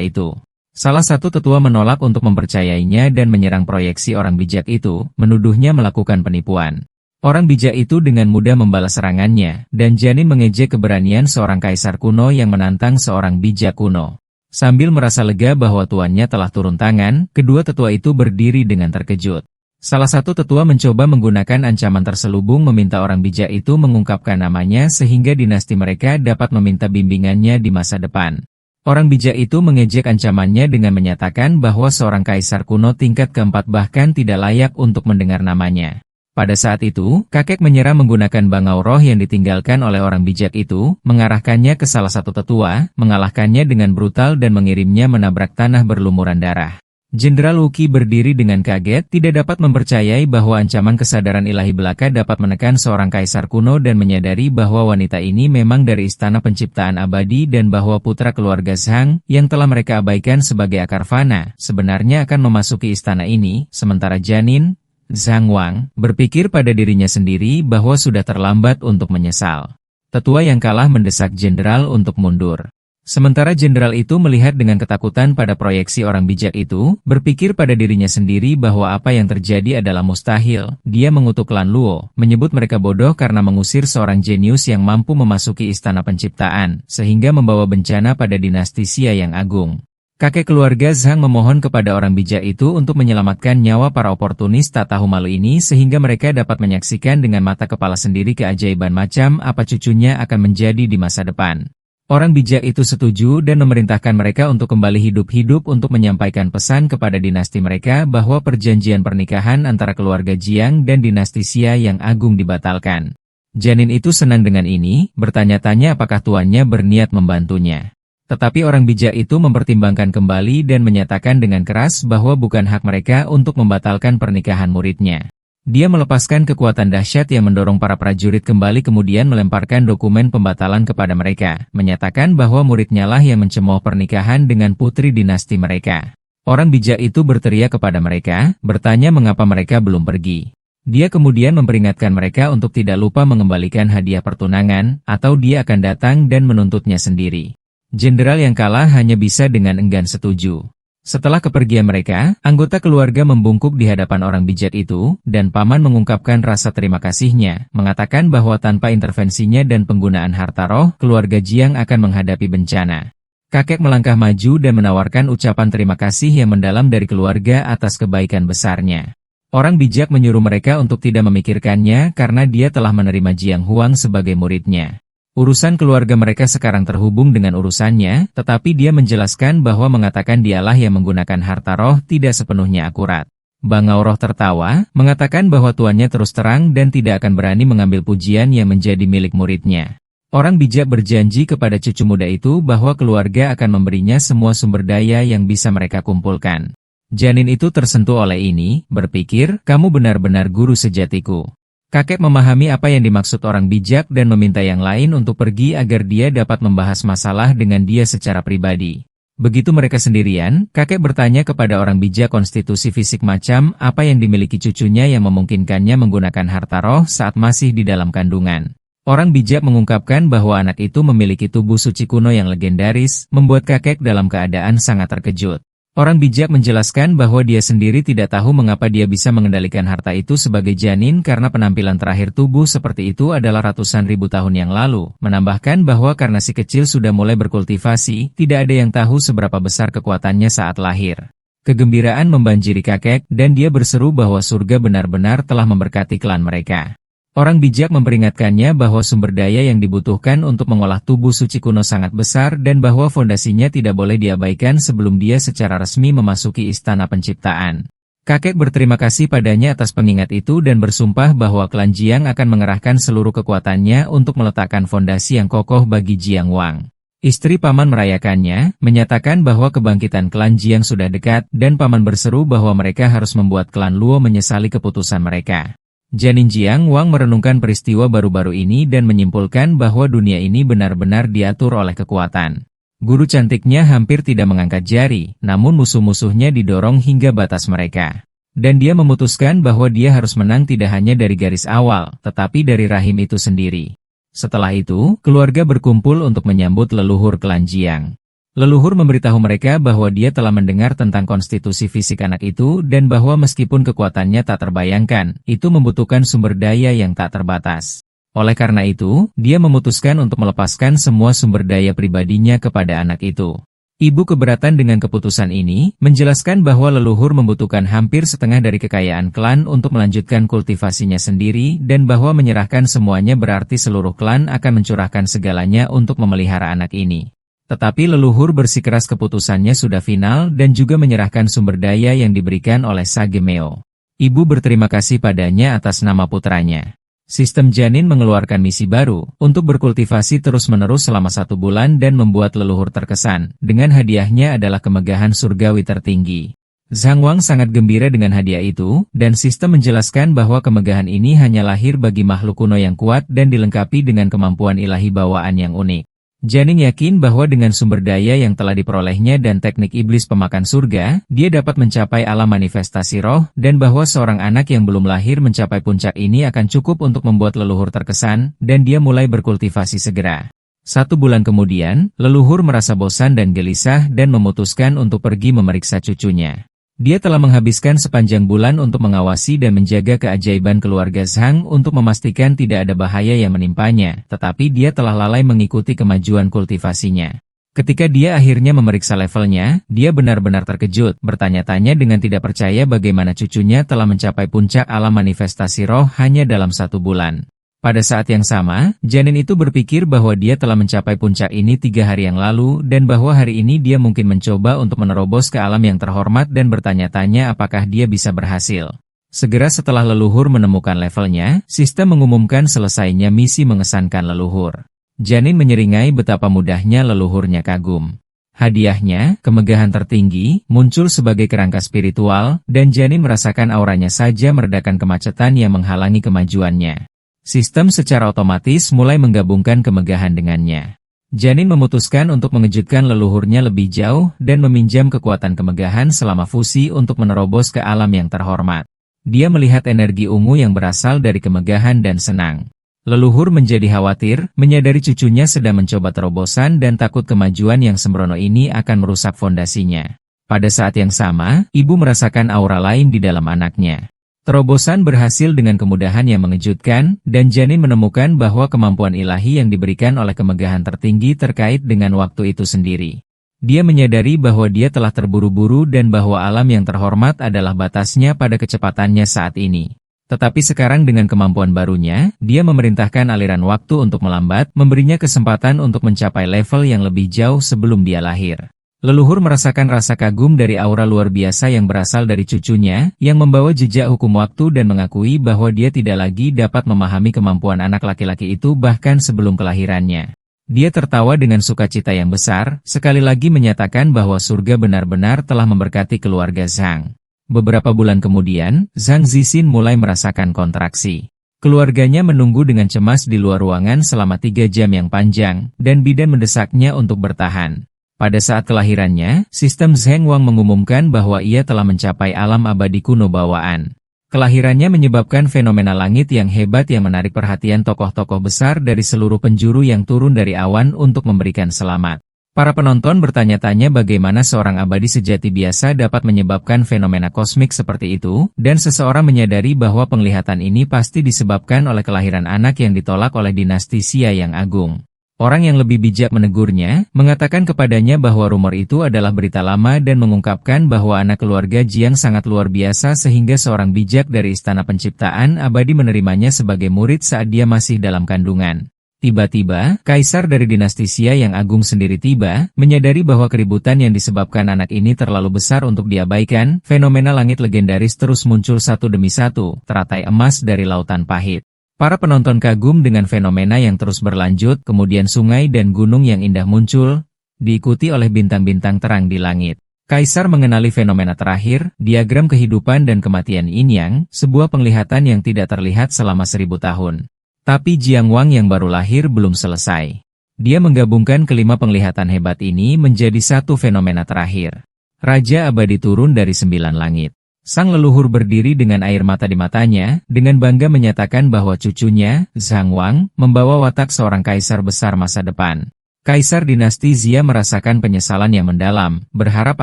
Speaker 1: itu. Salah satu tetua menolak untuk mempercayainya dan menyerang proyeksi orang bijak itu, menuduhnya melakukan penipuan. Orang bijak itu dengan mudah membalas serangannya, dan Janin mengejek keberanian seorang kaisar kuno yang menantang seorang bijak kuno. Sambil merasa lega bahwa tuannya telah turun tangan, kedua tetua itu berdiri dengan terkejut. Salah satu tetua mencoba menggunakan ancaman terselubung meminta orang bijak itu mengungkapkan namanya sehingga dinasti mereka dapat meminta bimbingannya di masa depan. Orang bijak itu mengejek ancamannya dengan menyatakan bahwa seorang kaisar kuno tingkat keempat bahkan tidak layak untuk mendengar namanya. Pada saat itu, kakek menyerah menggunakan bangau roh yang ditinggalkan oleh orang bijak itu, mengarahkannya ke salah satu tetua, mengalahkannya dengan brutal dan mengirimnya menabrak tanah berlumuran darah. Jenderal Wuki berdiri dengan kaget, tidak dapat mempercayai bahwa ancaman kesadaran ilahi belaka dapat menekan seorang kaisar kuno dan menyadari bahwa wanita ini memang dari Istana Penciptaan Abadi dan bahwa putra keluarga Zhang, yang telah mereka abaikan sebagai akar fana, sebenarnya akan memasuki istana ini, sementara Janin, Zhang Wang, berpikir pada dirinya sendiri bahwa sudah terlambat untuk menyesal. Tetua yang kalah mendesak jenderal untuk mundur. Sementara jenderal itu melihat dengan ketakutan pada proyeksi orang bijak itu, berpikir pada dirinya sendiri bahwa apa yang terjadi adalah mustahil. Dia mengutuk Lan Luo, menyebut mereka bodoh karena mengusir seorang jenius yang mampu memasuki Istana Penciptaan, sehingga membawa bencana pada dinasti Xia yang agung. Kakek keluarga Zhang memohon kepada orang bijak itu untuk menyelamatkan nyawa para oportunis tak tahu malu ini sehingga mereka dapat menyaksikan dengan mata kepala sendiri keajaiban macam apa cucunya akan menjadi di masa depan. Orang bijak itu setuju dan memerintahkan mereka untuk kembali hidup-hidup untuk menyampaikan pesan kepada dinasti mereka bahwa perjanjian pernikahan antara keluarga Jiang dan dinasti Xia yang agung dibatalkan. Janin itu senang dengan ini, bertanya-tanya apakah tuannya berniat membantunya. Tetapi orang bijak itu mempertimbangkan kembali dan menyatakan dengan keras bahwa bukan hak mereka untuk membatalkan pernikahan muridnya. Dia melepaskan kekuatan dahsyat yang mendorong para prajurit kembali kemudian melemparkan dokumen pembatalan kepada mereka, menyatakan bahwa muridnya lah yang mencemooh pernikahan dengan putri dinasti mereka. Orang bijak itu berteriak kepada mereka, bertanya mengapa mereka belum pergi. Dia kemudian memperingatkan mereka untuk tidak lupa mengembalikan hadiah pertunangan, atau dia akan datang dan menuntutnya sendiri. Jenderal yang kalah hanya bisa dengan enggan setuju. Setelah kepergian mereka, anggota keluarga membungkuk di hadapan orang bijak itu, dan paman mengungkapkan rasa terima kasihnya, mengatakan bahwa tanpa intervensinya dan penggunaan harta roh, keluarga Jiang akan menghadapi bencana. Kakek melangkah maju dan menawarkan ucapan terima kasih yang mendalam dari keluarga atas kebaikan besarnya. Orang bijak menyuruh mereka untuk tidak memikirkannya karena dia telah menerima Jiang Huang sebagai muridnya. Urusan keluarga mereka sekarang terhubung dengan urusannya, tetapi dia menjelaskan bahwa mengatakan dialah yang menggunakan harta roh tidak sepenuhnya akurat. Bangau roh tertawa, mengatakan bahwa tuannya terus terang dan tidak akan berani mengambil pujian yang menjadi milik muridnya. Orang bijak berjanji kepada cucu muda itu bahwa keluarga akan memberinya semua sumber daya yang bisa mereka kumpulkan. Janin itu tersentuh oleh ini, berpikir, kamu benar-benar guru sejatiku. Kakek memahami apa yang dimaksud orang bijak dan meminta yang lain untuk pergi agar dia dapat membahas masalah dengan dia secara pribadi. Begitu mereka sendirian, kakek bertanya kepada orang bijak konstitusi fisik macam apa yang dimiliki cucunya yang memungkinkannya menggunakan harta roh saat masih di dalam kandungan. Orang bijak mengungkapkan bahwa anak itu memiliki tubuh suci kuno yang legendaris, membuat kakek dalam keadaan sangat terkejut. Orang bijak menjelaskan bahwa dia sendiri tidak tahu mengapa dia bisa mengendalikan harta itu sebagai janin karena penampilan terakhir tubuh seperti itu adalah ratusan ribu tahun yang lalu. Menambahkan bahwa karena si kecil sudah mulai berkultivasi, tidak ada yang tahu seberapa besar kekuatannya saat lahir. Kegembiraan membanjiri kakek, dan dia berseru bahwa surga benar-benar telah memberkati klan mereka. Orang bijak memperingatkannya bahwa sumber daya yang dibutuhkan untuk mengolah tubuh suci kuno sangat besar dan bahwa fondasinya tidak boleh diabaikan sebelum dia secara resmi memasuki Istana Penciptaan. Kakek berterima kasih padanya atas pengingat itu dan bersumpah bahwa klan Jiang akan mengerahkan seluruh kekuatannya untuk meletakkan fondasi yang kokoh bagi Jiang Wang. Istri paman merayakannya, menyatakan bahwa kebangkitan klan Jiang sudah dekat, dan paman berseru bahwa mereka harus membuat klan Luo menyesali keputusan mereka. Janin Jiang Wang merenungkan peristiwa baru-baru ini dan menyimpulkan bahwa dunia ini benar-benar diatur oleh kekuatan. Guru cantiknya hampir tidak mengangkat jari, namun musuh-musuhnya didorong hingga batas mereka. Dan dia memutuskan bahwa dia harus menang tidak hanya dari garis awal, tetapi dari rahim itu sendiri. Setelah itu, keluarga berkumpul untuk menyambut leluhur klan Jiang. Leluhur memberitahu mereka bahwa dia telah mendengar tentang konstitusi fisik anak itu dan bahwa meskipun kekuatannya tak terbayangkan, itu membutuhkan sumber daya yang tak terbatas. Oleh karena itu, dia memutuskan untuk melepaskan semua sumber daya pribadinya kepada anak itu. Ibu keberatan dengan keputusan ini, menjelaskan bahwa leluhur membutuhkan hampir setengah dari kekayaan klan untuk melanjutkan kultivasinya sendiri dan bahwa menyerahkan semuanya berarti seluruh klan akan mencurahkan segalanya untuk memelihara anak ini. Tetapi leluhur bersikeras keputusannya sudah final dan juga menyerahkan sumber daya yang diberikan oleh Sagemeo. Ibu berterima kasih padanya atas nama putranya. Sistem janin mengeluarkan misi baru untuk berkultivasi terus-menerus selama 1 bulan dan membuat leluhur terkesan. Dengan hadiahnya adalah kemegahan surgawi tertinggi. Zhang Wang sangat gembira dengan hadiah itu, dan sistem menjelaskan bahwa kemegahan ini hanya lahir bagi makhluk kuno yang kuat dan dilengkapi dengan kemampuan ilahi bawaan yang unik. Janin yakin bahwa dengan sumber daya yang telah diperolehnya dan teknik iblis pemakan surga, dia dapat mencapai alam manifestasi roh, dan bahwa seorang anak yang belum lahir mencapai puncak ini akan cukup untuk membuat leluhur terkesan, dan dia mulai berkultivasi segera. 1 bulan kemudian, leluhur merasa bosan dan gelisah dan memutuskan untuk pergi memeriksa cucunya. Dia telah menghabiskan sepanjang bulan untuk mengawasi dan menjaga keajaiban keluarga Zhang untuk memastikan tidak ada bahaya yang menimpanya, tetapi dia telah lalai mengikuti kemajuan kultivasinya. Ketika dia akhirnya memeriksa levelnya, dia benar-benar terkejut, bertanya-tanya dengan tidak percaya bagaimana cucunya telah mencapai puncak alam manifestasi roh hanya dalam 1 bulan. Pada saat yang sama, janin itu berpikir bahwa dia telah mencapai puncak ini 3 hari yang lalu dan bahwa hari ini dia mungkin mencoba untuk menerobos ke alam yang terhormat dan bertanya-tanya apakah dia bisa berhasil. Segera setelah leluhur menemukan levelnya, sistem mengumumkan selesainya misi mengesankan leluhur. Janin menyeringai betapa mudahnya leluhurnya kagum. Hadiahnya, kemegahan tertinggi, muncul sebagai kerangka spiritual, dan janin merasakan auranya saja meredakan kemacetan yang menghalangi kemajuannya. Sistem secara otomatis mulai menggabungkan kemegahan dengannya. Janin memutuskan untuk mengejutkan leluhurnya lebih jauh dan meminjam kekuatan kemegahan selama fusi untuk menerobos ke alam yang terhormat. Dia melihat energi ungu yang berasal dari kemegahan dan senang. Leluhur menjadi khawatir, menyadari cucunya sedang mencoba terobosan dan takut kemajuan yang sembrono ini akan merusak fondasinya. Pada saat yang sama, ibu merasakan aura lain di dalam anaknya. Terobosan berhasil dengan kemudahan yang mengejutkan, dan janin menemukan bahwa kemampuan ilahi yang diberikan oleh kemegahan tertinggi terkait dengan waktu itu sendiri. Dia menyadari bahwa dia telah terburu-buru dan bahwa alam yang terhormat adalah batasnya pada kecepatannya saat ini. Tetapi sekarang dengan kemampuan barunya, dia memerintahkan aliran waktu untuk melambat, memberinya kesempatan untuk mencapai level yang lebih jauh sebelum dia lahir. Leluhur merasakan rasa kagum dari aura luar biasa yang berasal dari cucunya, yang membawa jejak hukum waktu dan mengakui bahwa dia tidak lagi dapat memahami kemampuan anak laki-laki itu bahkan sebelum kelahirannya. Dia tertawa dengan sukacita yang besar, sekali lagi menyatakan bahwa surga benar-benar telah memberkati keluarga Zhang. Beberapa bulan kemudian, Zhang Zixin mulai merasakan kontraksi. Keluarganya menunggu dengan cemas di luar ruangan selama 3 jam yang panjang, dan bidan mendesaknya untuk bertahan. Pada saat kelahirannya, sistem Zhang Wang mengumumkan bahwa ia telah mencapai alam abadi kuno bawaan. Kelahirannya menyebabkan fenomena langit yang hebat yang menarik perhatian tokoh-tokoh besar dari seluruh penjuru yang turun dari awan untuk memberikan selamat. Para penonton bertanya-tanya bagaimana seorang abadi sejati biasa dapat menyebabkan fenomena kosmik seperti itu, dan seseorang menyadari bahwa penglihatan ini pasti disebabkan oleh kelahiran anak yang ditolak oleh dinasti Xia yang agung. Orang yang lebih bijak menegurnya, mengatakan kepadanya bahwa rumor itu adalah berita lama dan mengungkapkan bahwa anak keluarga Jiang sangat luar biasa sehingga seorang bijak dari Istana Penciptaan Abadi menerimanya sebagai murid saat dia masih dalam kandungan. Tiba-tiba, kaisar dari dinasti Xia yang agung sendiri tiba, menyadari bahwa keributan yang disebabkan anak ini terlalu besar untuk diabaikan, fenomena langit legendaris terus muncul satu demi satu, teratai emas dari lautan pahit. Para penonton kagum dengan fenomena yang terus berlanjut, kemudian sungai dan gunung yang indah muncul, diikuti oleh bintang-bintang terang di langit. Kaisar mengenali fenomena terakhir, diagram kehidupan dan kematian Yin Yang, sebuah penglihatan yang tidak terlihat selama 1000 tahun. Tapi Jiang Wang yang baru lahir belum selesai. Dia menggabungkan kelima penglihatan hebat ini menjadi satu fenomena terakhir. Raja abadi turun dari 9 langit. Sang leluhur berdiri dengan air mata di matanya, dengan bangga menyatakan bahwa cucunya, Zhang Wang, membawa watak seorang kaisar besar masa depan. Kaisar dinasti Xia merasakan penyesalan yang mendalam, berharap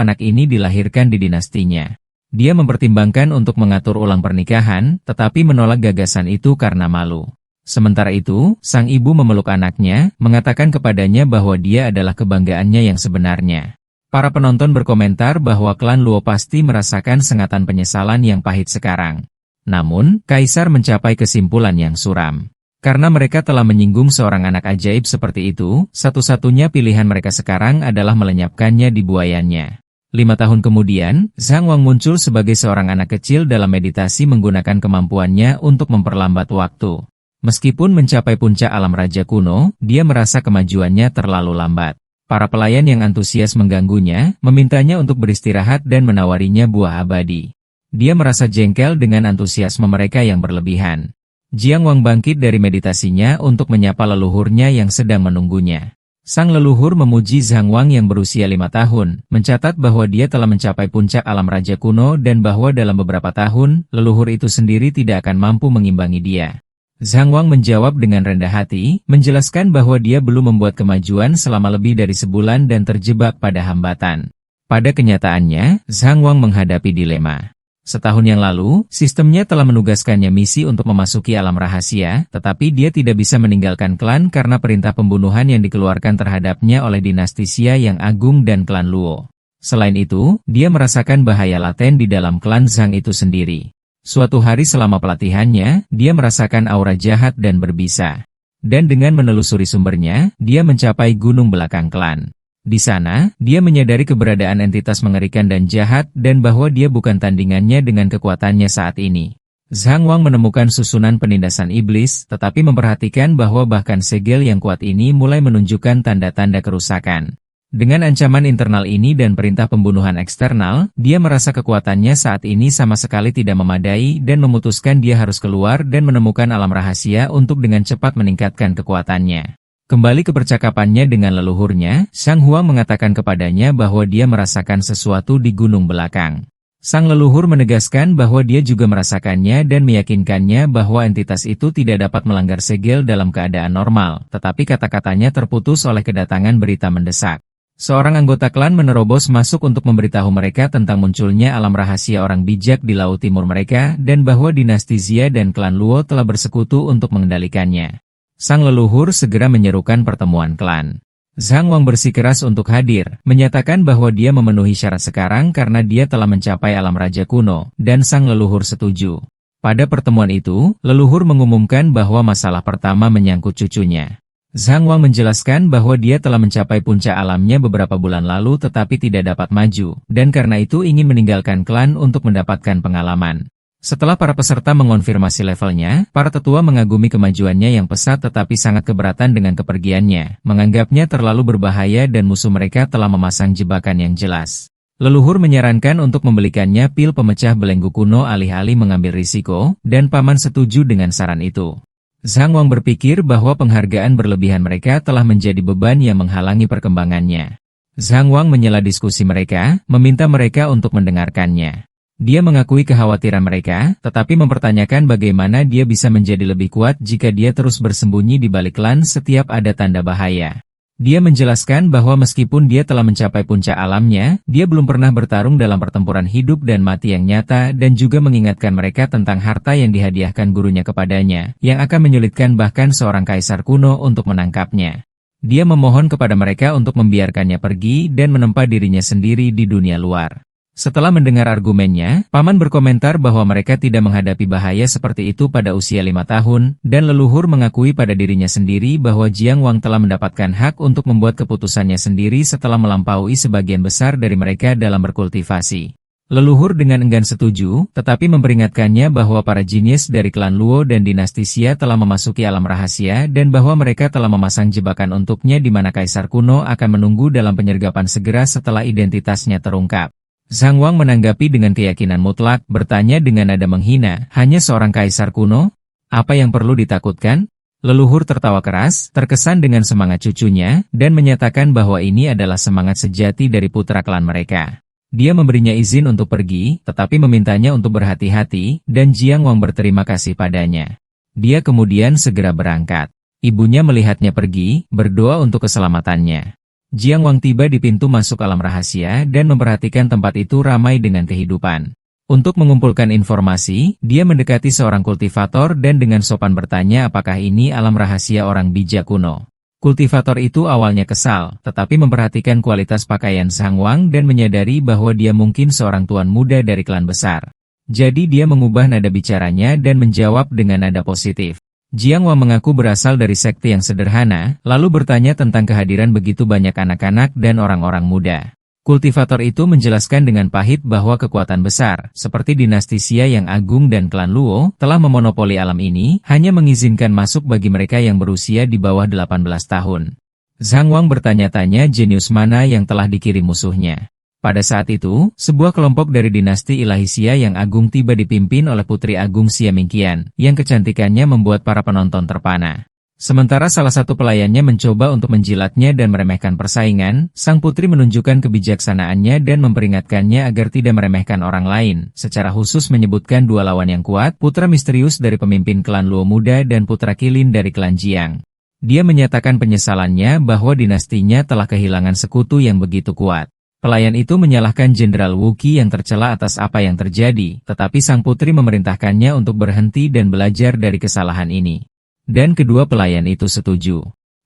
Speaker 1: anak ini dilahirkan di dinastinya. Dia mempertimbangkan untuk mengatur ulang pernikahan, tetapi menolak gagasan itu karena malu. Sementara itu, sang ibu memeluk anaknya, mengatakan kepadanya bahwa dia adalah kebanggaannya yang sebenarnya. Para penonton berkomentar bahwa klan Luo pasti merasakan sengatan penyesalan yang pahit sekarang. Namun, Kaisar mencapai kesimpulan yang suram. Karena mereka telah menyinggung seorang anak ajaib seperti itu, satu-satunya pilihan mereka sekarang adalah melenyapkannya di buayannya. 5 tahun kemudian, Zhang Wang muncul sebagai seorang anak kecil dalam meditasi menggunakan kemampuannya untuk memperlambat waktu. Meskipun mencapai puncak alam raja kuno, dia merasa kemajuannya terlalu lambat. Para pelayan yang antusias mengganggunya, memintanya untuk beristirahat dan menawarinya buah abadi. Dia merasa jengkel dengan antusiasme mereka yang berlebihan. Jiang Wang bangkit dari meditasinya untuk menyapa leluhurnya yang sedang menunggunya. Sang leluhur memuji Zhang Wang yang berusia 5 tahun, mencatat bahwa dia telah mencapai puncak alam raja kuno dan bahwa dalam beberapa tahun, leluhur itu sendiri tidak akan mampu mengimbangi dia. Zhang Wang menjawab dengan rendah hati, menjelaskan bahwa dia belum membuat kemajuan selama lebih dari sebulan dan terjebak pada hambatan. Pada kenyataannya, Zhang Wang menghadapi dilema. Setahun yang lalu, sistemnya telah menugaskannya misi untuk memasuki alam rahasia, tetapi dia tidak bisa meninggalkan klan karena perintah pembunuhan yang dikeluarkan terhadapnya oleh dinasti Xia yang agung dan klan Luo. Selain itu, dia merasakan bahaya laten di dalam klan Zhang itu sendiri. Suatu hari selama pelatihannya, dia merasakan aura jahat dan berbisa. Dan dengan menelusuri sumbernya, dia mencapai gunung belakang klan. Di sana, dia menyadari keberadaan entitas mengerikan dan jahat dan bahwa dia bukan tandingannya dengan kekuatannya saat ini. Zhang Wang menemukan susunan penindasan iblis, tetapi memperhatikan bahwa bahkan segel yang kuat ini mulai menunjukkan tanda-tanda kerusakan. Dengan ancaman internal ini dan perintah pembunuhan eksternal, dia merasa kekuatannya saat ini sama sekali tidak memadai dan memutuskan dia harus keluar dan menemukan alam rahasia untuk dengan cepat meningkatkan kekuatannya. Kembali ke percakapannya dengan leluhurnya, Shang Huang mengatakan kepadanya bahwa dia merasakan sesuatu di gunung belakang. Sang leluhur menegaskan bahwa dia juga merasakannya dan meyakinkannya bahwa entitas itu tidak dapat melanggar segel dalam keadaan normal, tetapi kata-katanya terputus oleh kedatangan berita mendesak. Seorang anggota klan menerobos masuk untuk memberitahu mereka tentang munculnya alam rahasia orang bijak di laut timur mereka dan bahwa dinasti Xia dan klan Luo telah bersekutu untuk mengendalikannya. Sang leluhur segera menyerukan pertemuan klan. Zhang Wang bersikeras untuk hadir, menyatakan bahwa dia memenuhi syarat sekarang karena dia telah mencapai alam raja kuno, dan sang leluhur setuju. Pada pertemuan itu, leluhur mengumumkan bahwa masalah pertama menyangkut cucunya. Zhang Wang menjelaskan bahwa dia telah mencapai puncak alamnya beberapa bulan lalu tetapi tidak dapat maju, dan karena itu ingin meninggalkan klan untuk mendapatkan pengalaman. Setelah para peserta mengonfirmasi levelnya, para tetua mengagumi kemajuannya yang pesat tetapi sangat keberatan dengan kepergiannya, menganggapnya terlalu berbahaya dan musuh mereka telah memasang jebakan yang jelas. Leluhur menyarankan untuk membelikannya pil pemecah belenggu kuno alih-alih mengambil risiko, dan paman setuju dengan saran itu. Zhang Wang berpikir bahwa penghargaan berlebihan mereka telah menjadi beban yang menghalangi perkembangannya. Zhang Wang menyela diskusi mereka, meminta mereka untuk mendengarkannya. Dia mengakui kekhawatiran mereka, tetapi mempertanyakan bagaimana dia bisa menjadi lebih kuat jika dia terus bersembunyi di balik klan setiap ada tanda bahaya. Dia menjelaskan bahwa meskipun dia telah mencapai puncak alamnya, dia belum pernah bertarung dalam pertempuran hidup dan mati yang nyata dan juga mengingatkan mereka tentang harta yang dihadiahkan gurunya kepadanya, yang akan menyulitkan bahkan seorang kaisar kuno untuk menangkapnya. Dia memohon kepada mereka untuk membiarkannya pergi dan menempa dirinya sendiri di dunia luar. Setelah mendengar argumennya, paman berkomentar bahwa mereka tidak menghadapi bahaya seperti itu pada usia 5 tahun, dan leluhur mengakui pada dirinya sendiri bahwa Jiang Wang telah mendapatkan hak untuk membuat keputusannya sendiri setelah melampaui sebagian besar dari mereka dalam berkultivasi. Leluhur dengan enggan setuju, tetapi memperingatkannya bahwa para jenius dari klan Luo dan dinasti Xia telah memasuki alam rahasia dan bahwa mereka telah memasang jebakan untuknya di mana kaisar kuno akan menunggu dalam penyergapan segera setelah identitasnya terungkap. Zhang Wang menanggapi dengan keyakinan mutlak, bertanya dengan nada menghina, hanya seorang kaisar kuno? Apa yang perlu ditakutkan? Leluhur tertawa keras, terkesan dengan semangat cucunya, dan menyatakan bahwa ini adalah semangat sejati dari putra klan mereka. Dia memberinya izin untuk pergi, tetapi memintanya untuk berhati-hati, dan Jiang Wang berterima kasih padanya. Dia kemudian segera berangkat. Ibunya melihatnya pergi, berdoa untuk keselamatannya. Jiang Wang tiba di pintu masuk alam rahasia dan memperhatikan tempat itu ramai dengan kehidupan. Untuk mengumpulkan informasi, dia mendekati seorang kultivator dan dengan sopan bertanya apakah ini alam rahasia orang bijak kuno. Kultivator itu awalnya kesal, tetapi memperhatikan kualitas pakaian Zhang Wang dan menyadari bahwa dia mungkin seorang tuan muda dari klan besar. Jadi dia mengubah nada bicaranya dan menjawab dengan nada positif. Jiang Wang mengaku berasal dari sekte yang sederhana, lalu bertanya tentang kehadiran begitu banyak anak-anak dan orang-orang muda. Kultivator itu menjelaskan dengan pahit bahwa kekuatan besar, seperti dinasti Xia yang agung dan klan Luo, telah memonopoli alam ini, hanya mengizinkan masuk bagi mereka yang berusia di bawah 18 tahun. Zhang Wang bertanya-tanya jenius mana yang telah dikirim musuhnya. Pada saat itu, sebuah kelompok dari dinasti ilahi Xia yang agung tiba dipimpin oleh Putri Agung Xia Mingqian, yang kecantikannya membuat para penonton terpana. Sementara salah satu pelayannya mencoba untuk menjilatnya dan meremehkan persaingan, sang putri menunjukkan kebijaksanaannya dan memperingatkannya agar tidak meremehkan orang lain, secara khusus menyebutkan dua lawan yang kuat, putra misterius dari pemimpin klan Luo muda dan putra kilin dari klan Jiang. Dia menyatakan penyesalannya bahwa dinastinya telah kehilangan sekutu yang begitu kuat. Pelayan itu menyalahkan Jenderal Wu Qi yang tercela atas apa yang terjadi, tetapi sang putri memerintahkannya untuk berhenti dan belajar dari kesalahan ini. Dan kedua pelayan itu setuju.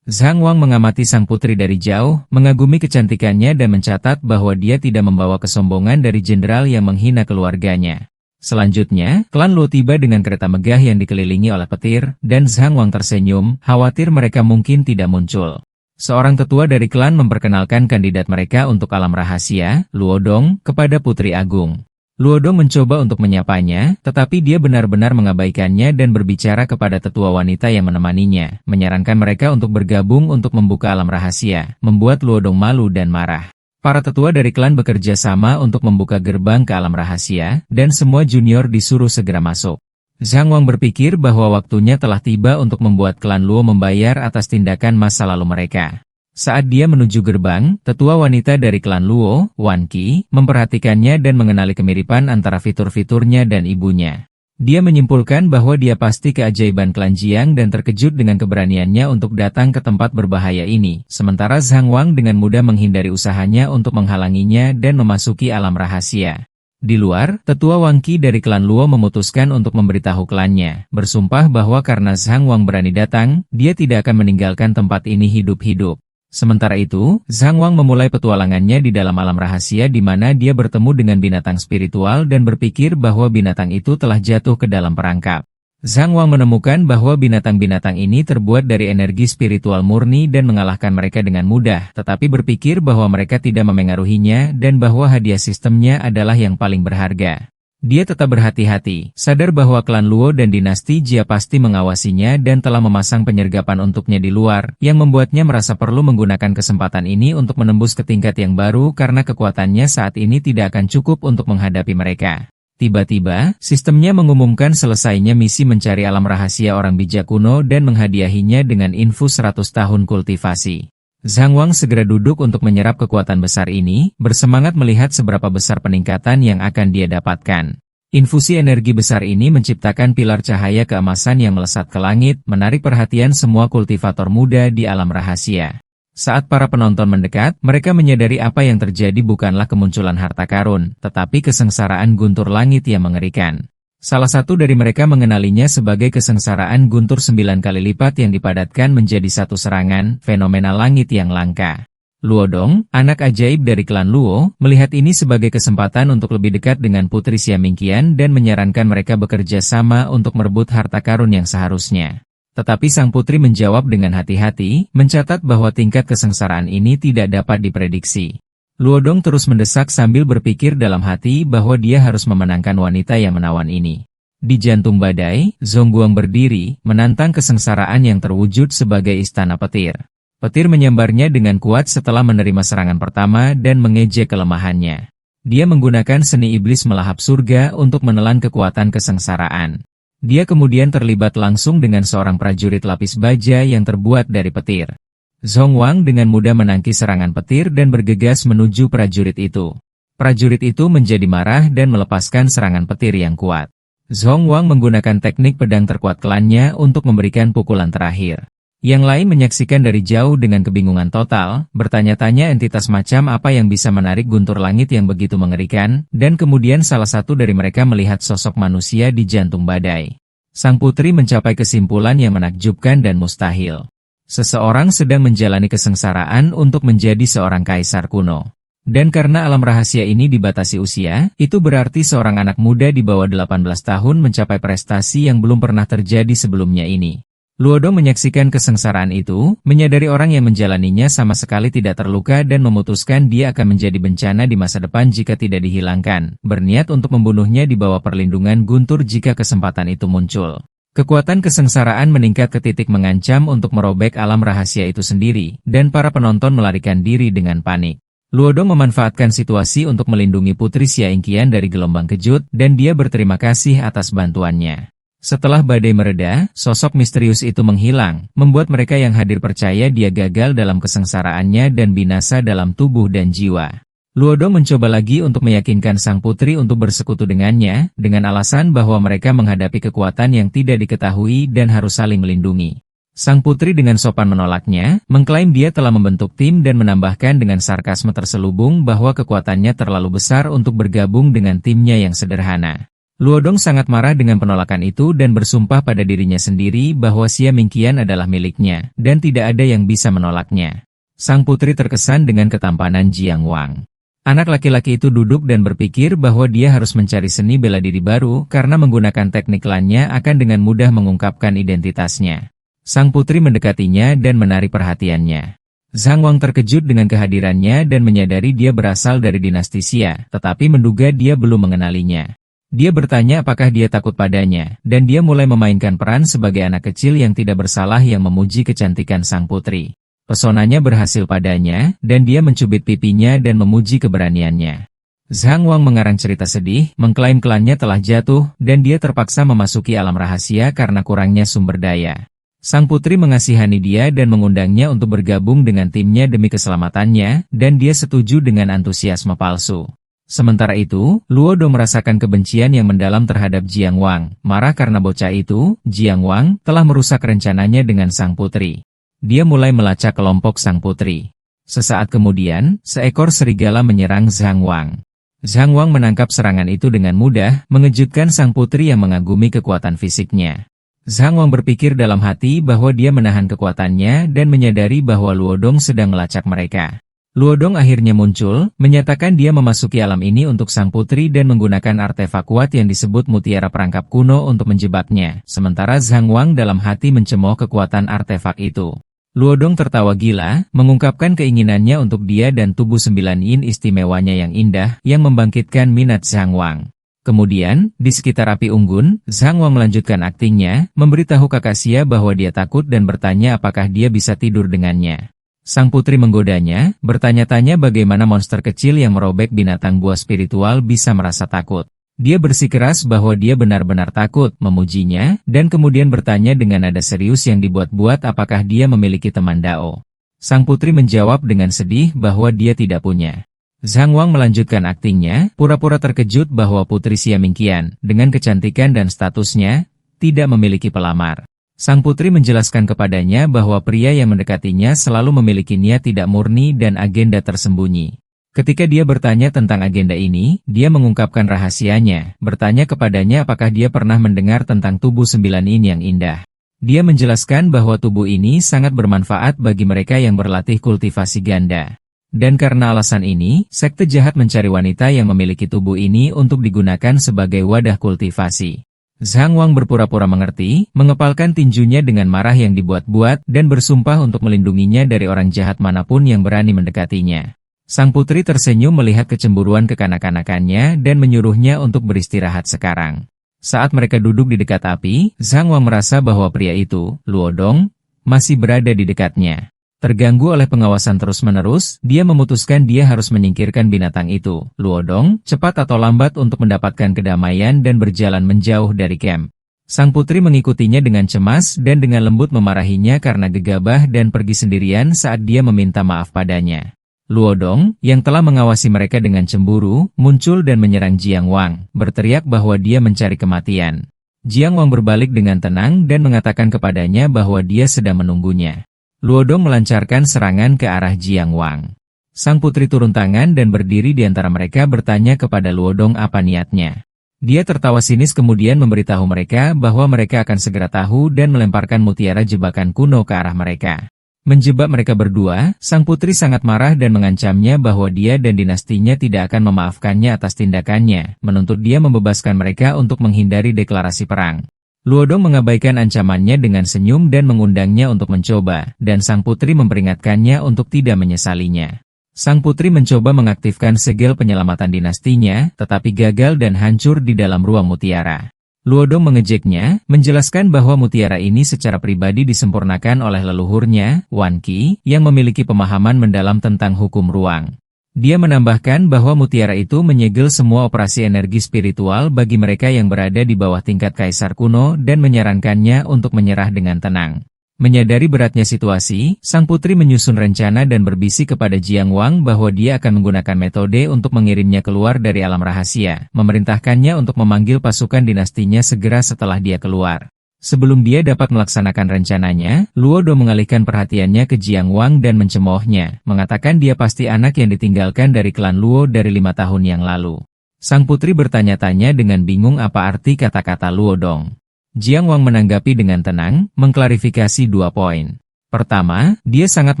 Speaker 1: Zhang Wang mengamati sang putri dari jauh, mengagumi kecantikannya dan mencatat bahwa dia tidak membawa kesombongan dari jenderal yang menghina keluarganya. Selanjutnya, klan Luo tiba dengan kereta megah yang dikelilingi oleh petir, dan Zhang Wang tersenyum, khawatir mereka mungkin tidak muncul. Seorang tetua dari klan memperkenalkan kandidat mereka untuk alam rahasia, Luo Dong, kepada Putri Agung. Luo Dong mencoba untuk menyapanya, tetapi dia benar-benar mengabaikannya dan berbicara kepada tetua wanita yang menemaninya, menyarankan mereka untuk bergabung untuk membuka alam rahasia, membuat Luo Dong malu dan marah. Para tetua dari klan bekerja sama untuk membuka gerbang ke alam rahasia, dan semua junior disuruh segera masuk. Zhang Wang berpikir bahwa waktunya telah tiba untuk membuat klan Luo membayar atas tindakan masa lalu mereka. Saat dia menuju gerbang, tetua wanita dari klan Luo, Wan Qi, memperhatikannya dan mengenali kemiripan antara fitur-fiturnya dan ibunya. Dia menyimpulkan bahwa dia pasti keajaiban klan Jiang dan terkejut dengan keberaniannya untuk datang ke tempat berbahaya ini, sementara Zhang Wang dengan mudah menghindari usahanya untuk menghalanginya dan memasuki alam rahasia. Di luar, tetua Wang Qi dari klan Luo memutuskan untuk memberitahu klannya, bersumpah bahwa karena Zhang Wang berani datang, dia tidak akan meninggalkan tempat ini hidup-hidup. Sementara itu, Zhang Wang memulai petualangannya di dalam alam rahasia di mana dia bertemu dengan binatang spiritual dan berpikir bahwa binatang itu telah jatuh ke dalam perangkap. Zhang Wang menemukan bahwa binatang-binatang ini terbuat dari energi spiritual murni dan mengalahkan mereka dengan mudah, tetapi berpikir bahwa mereka tidak memengaruhinya dan bahwa hadiah sistemnya adalah yang paling berharga. Dia tetap berhati-hati, sadar bahwa klan Luo dan dinasti Jia pasti mengawasinya dan telah memasang penyergapan untuknya di luar, yang membuatnya merasa perlu menggunakan kesempatan ini untuk menembus ke tingkat yang baru karena kekuatannya saat ini tidak akan cukup untuk menghadapi mereka. Tiba-tiba, sistemnya mengumumkan selesainya misi mencari alam rahasia orang bijak kuno dan menghadiahinya dengan infus 100 tahun kultivasi. Zhang Wang segera duduk untuk menyerap kekuatan besar ini, bersemangat melihat seberapa besar peningkatan yang akan dia dapatkan. Infusi energi besar ini menciptakan pilar cahaya keemasan yang melesat ke langit, menarik perhatian semua kultivator muda di alam rahasia. Saat para penonton mendekat, mereka menyadari apa yang terjadi bukanlah kemunculan harta karun, tetapi kesengsaraan guntur langit yang mengerikan. Salah satu dari mereka mengenalinya sebagai kesengsaraan guntur 9 kali lipat yang dipadatkan menjadi satu serangan, fenomena langit yang langka. Luo Dong, anak ajaib dari klan Luo, melihat ini sebagai kesempatan untuk lebih dekat dengan Putri Xia Mingqian dan menyarankan mereka bekerja sama untuk merebut harta karun yang seharusnya. Tetapi sang putri menjawab dengan hati-hati, mencatat bahwa tingkat kesengsaraan ini tidak dapat diprediksi. Luo Dong terus mendesak sambil berpikir dalam hati bahwa dia harus memenangkan wanita yang menawan ini. Di jantung badai, Zhongguang berdiri, menantang kesengsaraan yang terwujud sebagai istana petir. Petir menyambarnya dengan kuat setelah menerima serangan pertama dan mengejek kelemahannya. Dia menggunakan seni iblis melahap surga untuk menelan kekuatan kesengsaraan. Dia kemudian terlibat langsung dengan seorang prajurit lapis baja yang terbuat dari petir. Zhongwang dengan mudah menangkis serangan petir dan bergegas menuju prajurit itu. Prajurit itu menjadi marah dan melepaskan serangan petir yang kuat. Zhongwang menggunakan teknik pedang terkuat klannya untuk memberikan pukulan terakhir. Yang lain menyaksikan dari jauh dengan kebingungan total, bertanya-tanya entitas macam apa yang bisa menarik guntur langit yang begitu mengerikan, dan kemudian salah satu dari mereka melihat sosok manusia di jantung badai. Sang putri mencapai kesimpulan yang menakjubkan dan mustahil. Seseorang sedang menjalani kesengsaraan untuk menjadi seorang kaisar kuno. Dan karena alam rahasia ini dibatasi usia, itu berarti seorang anak muda di bawah 18 tahun mencapai prestasi yang belum pernah terjadi sebelumnya ini. Luodong menyaksikan kesengsaraan itu, menyadari orang yang menjalaninya sama sekali tidak terluka dan memutuskan dia akan menjadi bencana di masa depan jika tidak dihilangkan, berniat untuk membunuhnya di bawah perlindungan guntur jika kesempatan itu muncul. Kekuatan kesengsaraan meningkat ke titik mengancam untuk merobek alam rahasia itu sendiri, dan para penonton melarikan diri dengan panik. Luodong memanfaatkan situasi untuk melindungi Putri Xiaingqian dari gelombang kejut, dan dia berterima kasih atas bantuannya. Setelah badai mereda, sosok misterius itu menghilang, membuat mereka yang hadir percaya dia gagal dalam kesengsaraannya dan binasa dalam tubuh dan jiwa. Luodong mencoba lagi untuk meyakinkan sang putri untuk bersekutu dengannya, dengan alasan bahwa mereka menghadapi kekuatan yang tidak diketahui dan harus saling melindungi. Sang putri dengan sopan menolaknya, mengklaim dia telah membentuk tim dan menambahkan dengan sarkasme terselubung bahwa kekuatannya terlalu besar untuk bergabung dengan timnya yang sederhana. Luodong sangat marah dengan penolakan itu dan bersumpah pada dirinya sendiri bahwa Xiaingqian adalah miliknya, dan tidak ada yang bisa menolaknya. Sang putri terkesan dengan ketampanan Jiang Wang. Anak laki-laki itu duduk dan berpikir bahwa dia harus mencari seni bela diri baru karena menggunakan teknik klannya akan dengan mudah mengungkapkan identitasnya. Sang putri mendekatinya dan menarik perhatiannya. Zhang Wang terkejut dengan kehadirannya dan menyadari dia berasal dari dinasti Xia, tetapi menduga dia belum mengenalinya. Dia bertanya apakah dia takut padanya, dan dia mulai memainkan peran sebagai anak kecil yang tidak bersalah yang memuji kecantikan sang putri. Pesonanya berhasil padanya, dan dia mencubit pipinya dan memuji keberaniannya. Zhang Wang mengarang cerita sedih, mengklaim klannya telah jatuh, dan dia terpaksa memasuki alam rahasia karena kurangnya sumber daya. Sang putri mengasihani dia dan mengundangnya untuk bergabung dengan timnya demi keselamatannya, dan dia setuju dengan antusiasme palsu. Sementara itu, Luodong merasakan kebencian yang mendalam terhadap Jiang Wang. Marah karena bocah itu, Jiang Wang telah merusak rencananya dengan sang putri. Dia mulai melacak kelompok sang putri. Sesaat kemudian, seekor serigala menyerang Zhang Wang. Zhang Wang menangkap serangan itu dengan mudah, mengejutkan sang putri yang mengagumi kekuatan fisiknya. Zhang Wang berpikir dalam hati bahwa dia menahan kekuatannya dan menyadari bahwa Luodong sedang melacak mereka. Luodong akhirnya muncul, menyatakan dia memasuki alam ini untuk sang putri dan menggunakan artefak kuat yang disebut mutiara perangkap kuno untuk menjebaknya, sementara Zhang Wang dalam hati mencemooh kekuatan artefak itu. Luodong tertawa gila, mengungkapkan keinginannya untuk dia dan tubuh 9 yin istimewanya yang indah, yang membangkitkan minat Zhang Wang. Kemudian, di sekitar api unggun, Zhang Wang melanjutkan aktingnya, memberitahu kakak Xia bahwa dia takut dan bertanya apakah dia bisa tidur dengannya. Sang putri menggodanya, bertanya-tanya bagaimana monster kecil yang merobek binatang buah spiritual bisa merasa takut. Dia bersikeras bahwa dia benar-benar takut, memujinya, dan kemudian bertanya dengan nada serius yang dibuat-buat apakah dia memiliki teman Dao. Sang putri menjawab dengan sedih bahwa dia tidak punya. Zhang Wang melanjutkan aktingnya, pura-pura terkejut bahwa Putri Xiaingqian, dengan kecantikan dan statusnya, tidak memiliki pelamar. Sang putri menjelaskan kepadanya bahwa pria yang mendekatinya selalu memiliki niat tidak murni dan agenda tersembunyi. Ketika dia bertanya tentang agenda ini, dia mengungkapkan rahasianya, bertanya kepadanya apakah dia pernah mendengar tentang tubuh 9 yin yang indah. Dia menjelaskan bahwa tubuh ini sangat bermanfaat bagi mereka yang berlatih kultivasi ganda. Dan karena alasan ini, sekte jahat mencari wanita yang memiliki tubuh ini untuk digunakan sebagai wadah kultivasi. Zhang Wang berpura-pura mengerti, mengepalkan tinjunya dengan marah yang dibuat-buat, dan bersumpah untuk melindunginya dari orang jahat manapun yang berani mendekatinya. Sang putri tersenyum melihat kecemburuan kekanak-kanakannya dan menyuruhnya untuk beristirahat sekarang. Saat mereka duduk di dekat api, Zhang Wang merasa bahwa pria itu, Luodong, masih berada di dekatnya. Terganggu oleh pengawasan terus-menerus, dia memutuskan dia harus menyingkirkan binatang itu, Luodong, cepat atau lambat untuk mendapatkan kedamaian dan berjalan menjauh dari camp. Sang putri mengikutinya dengan cemas dan dengan lembut memarahinya karena gegabah dan pergi sendirian saat dia meminta maaf padanya. Luodong, yang telah mengawasi mereka dengan cemburu, muncul dan menyerang Jiang Wang, berteriak bahwa dia mencari kematian. Jiang Wang berbalik dengan tenang dan mengatakan kepadanya bahwa dia sedang menunggunya. Luodong melancarkan serangan ke arah Jiang Wang. Sang putri turun tangan dan berdiri di antara mereka bertanya kepada Luodong apa niatnya. Dia tertawa sinis kemudian memberitahu mereka bahwa mereka akan segera tahu dan melemparkan mutiara jebakan kuno ke arah mereka. Menjebak mereka berdua, sang putri sangat marah dan mengancamnya bahwa dia dan dinastinya tidak akan memaafkannya atas tindakannya, menuntut dia membebaskan mereka untuk menghindari deklarasi perang. Luodong mengabaikan ancamannya dengan senyum dan mengundangnya untuk mencoba, dan sang putri memperingatkannya untuk tidak menyesalinya. Sang putri mencoba mengaktifkan segel penyelamatan dinastinya, tetapi gagal dan hancur di dalam ruang mutiara. Luodong mengejeknya, menjelaskan bahwa mutiara ini secara pribadi disempurnakan oleh leluhurnya, Wan Qi, yang memiliki pemahaman mendalam tentang hukum ruang. Dia menambahkan bahwa mutiara itu menyegel semua operasi energi spiritual bagi mereka yang berada di bawah tingkat kaisar kuno dan menyarankannya untuk menyerah dengan tenang. Menyadari beratnya situasi, sang putri menyusun rencana dan berbisik kepada Jiang Wang bahwa dia akan menggunakan metode untuk mengirimnya keluar dari alam rahasia, memerintahkannya untuk memanggil pasukan dinastinya segera setelah dia keluar. Sebelum dia dapat melaksanakan rencananya, Luodong mengalihkan perhatiannya ke Jiang Wang dan mencemoohnya, mengatakan dia pasti anak yang ditinggalkan dari klan Luo dari 5 tahun yang lalu. Sang putri bertanya-tanya dengan bingung apa arti kata-kata Luodong. Jiang Wang menanggapi dengan tenang, mengklarifikasi 2 poin. Pertama, dia sangat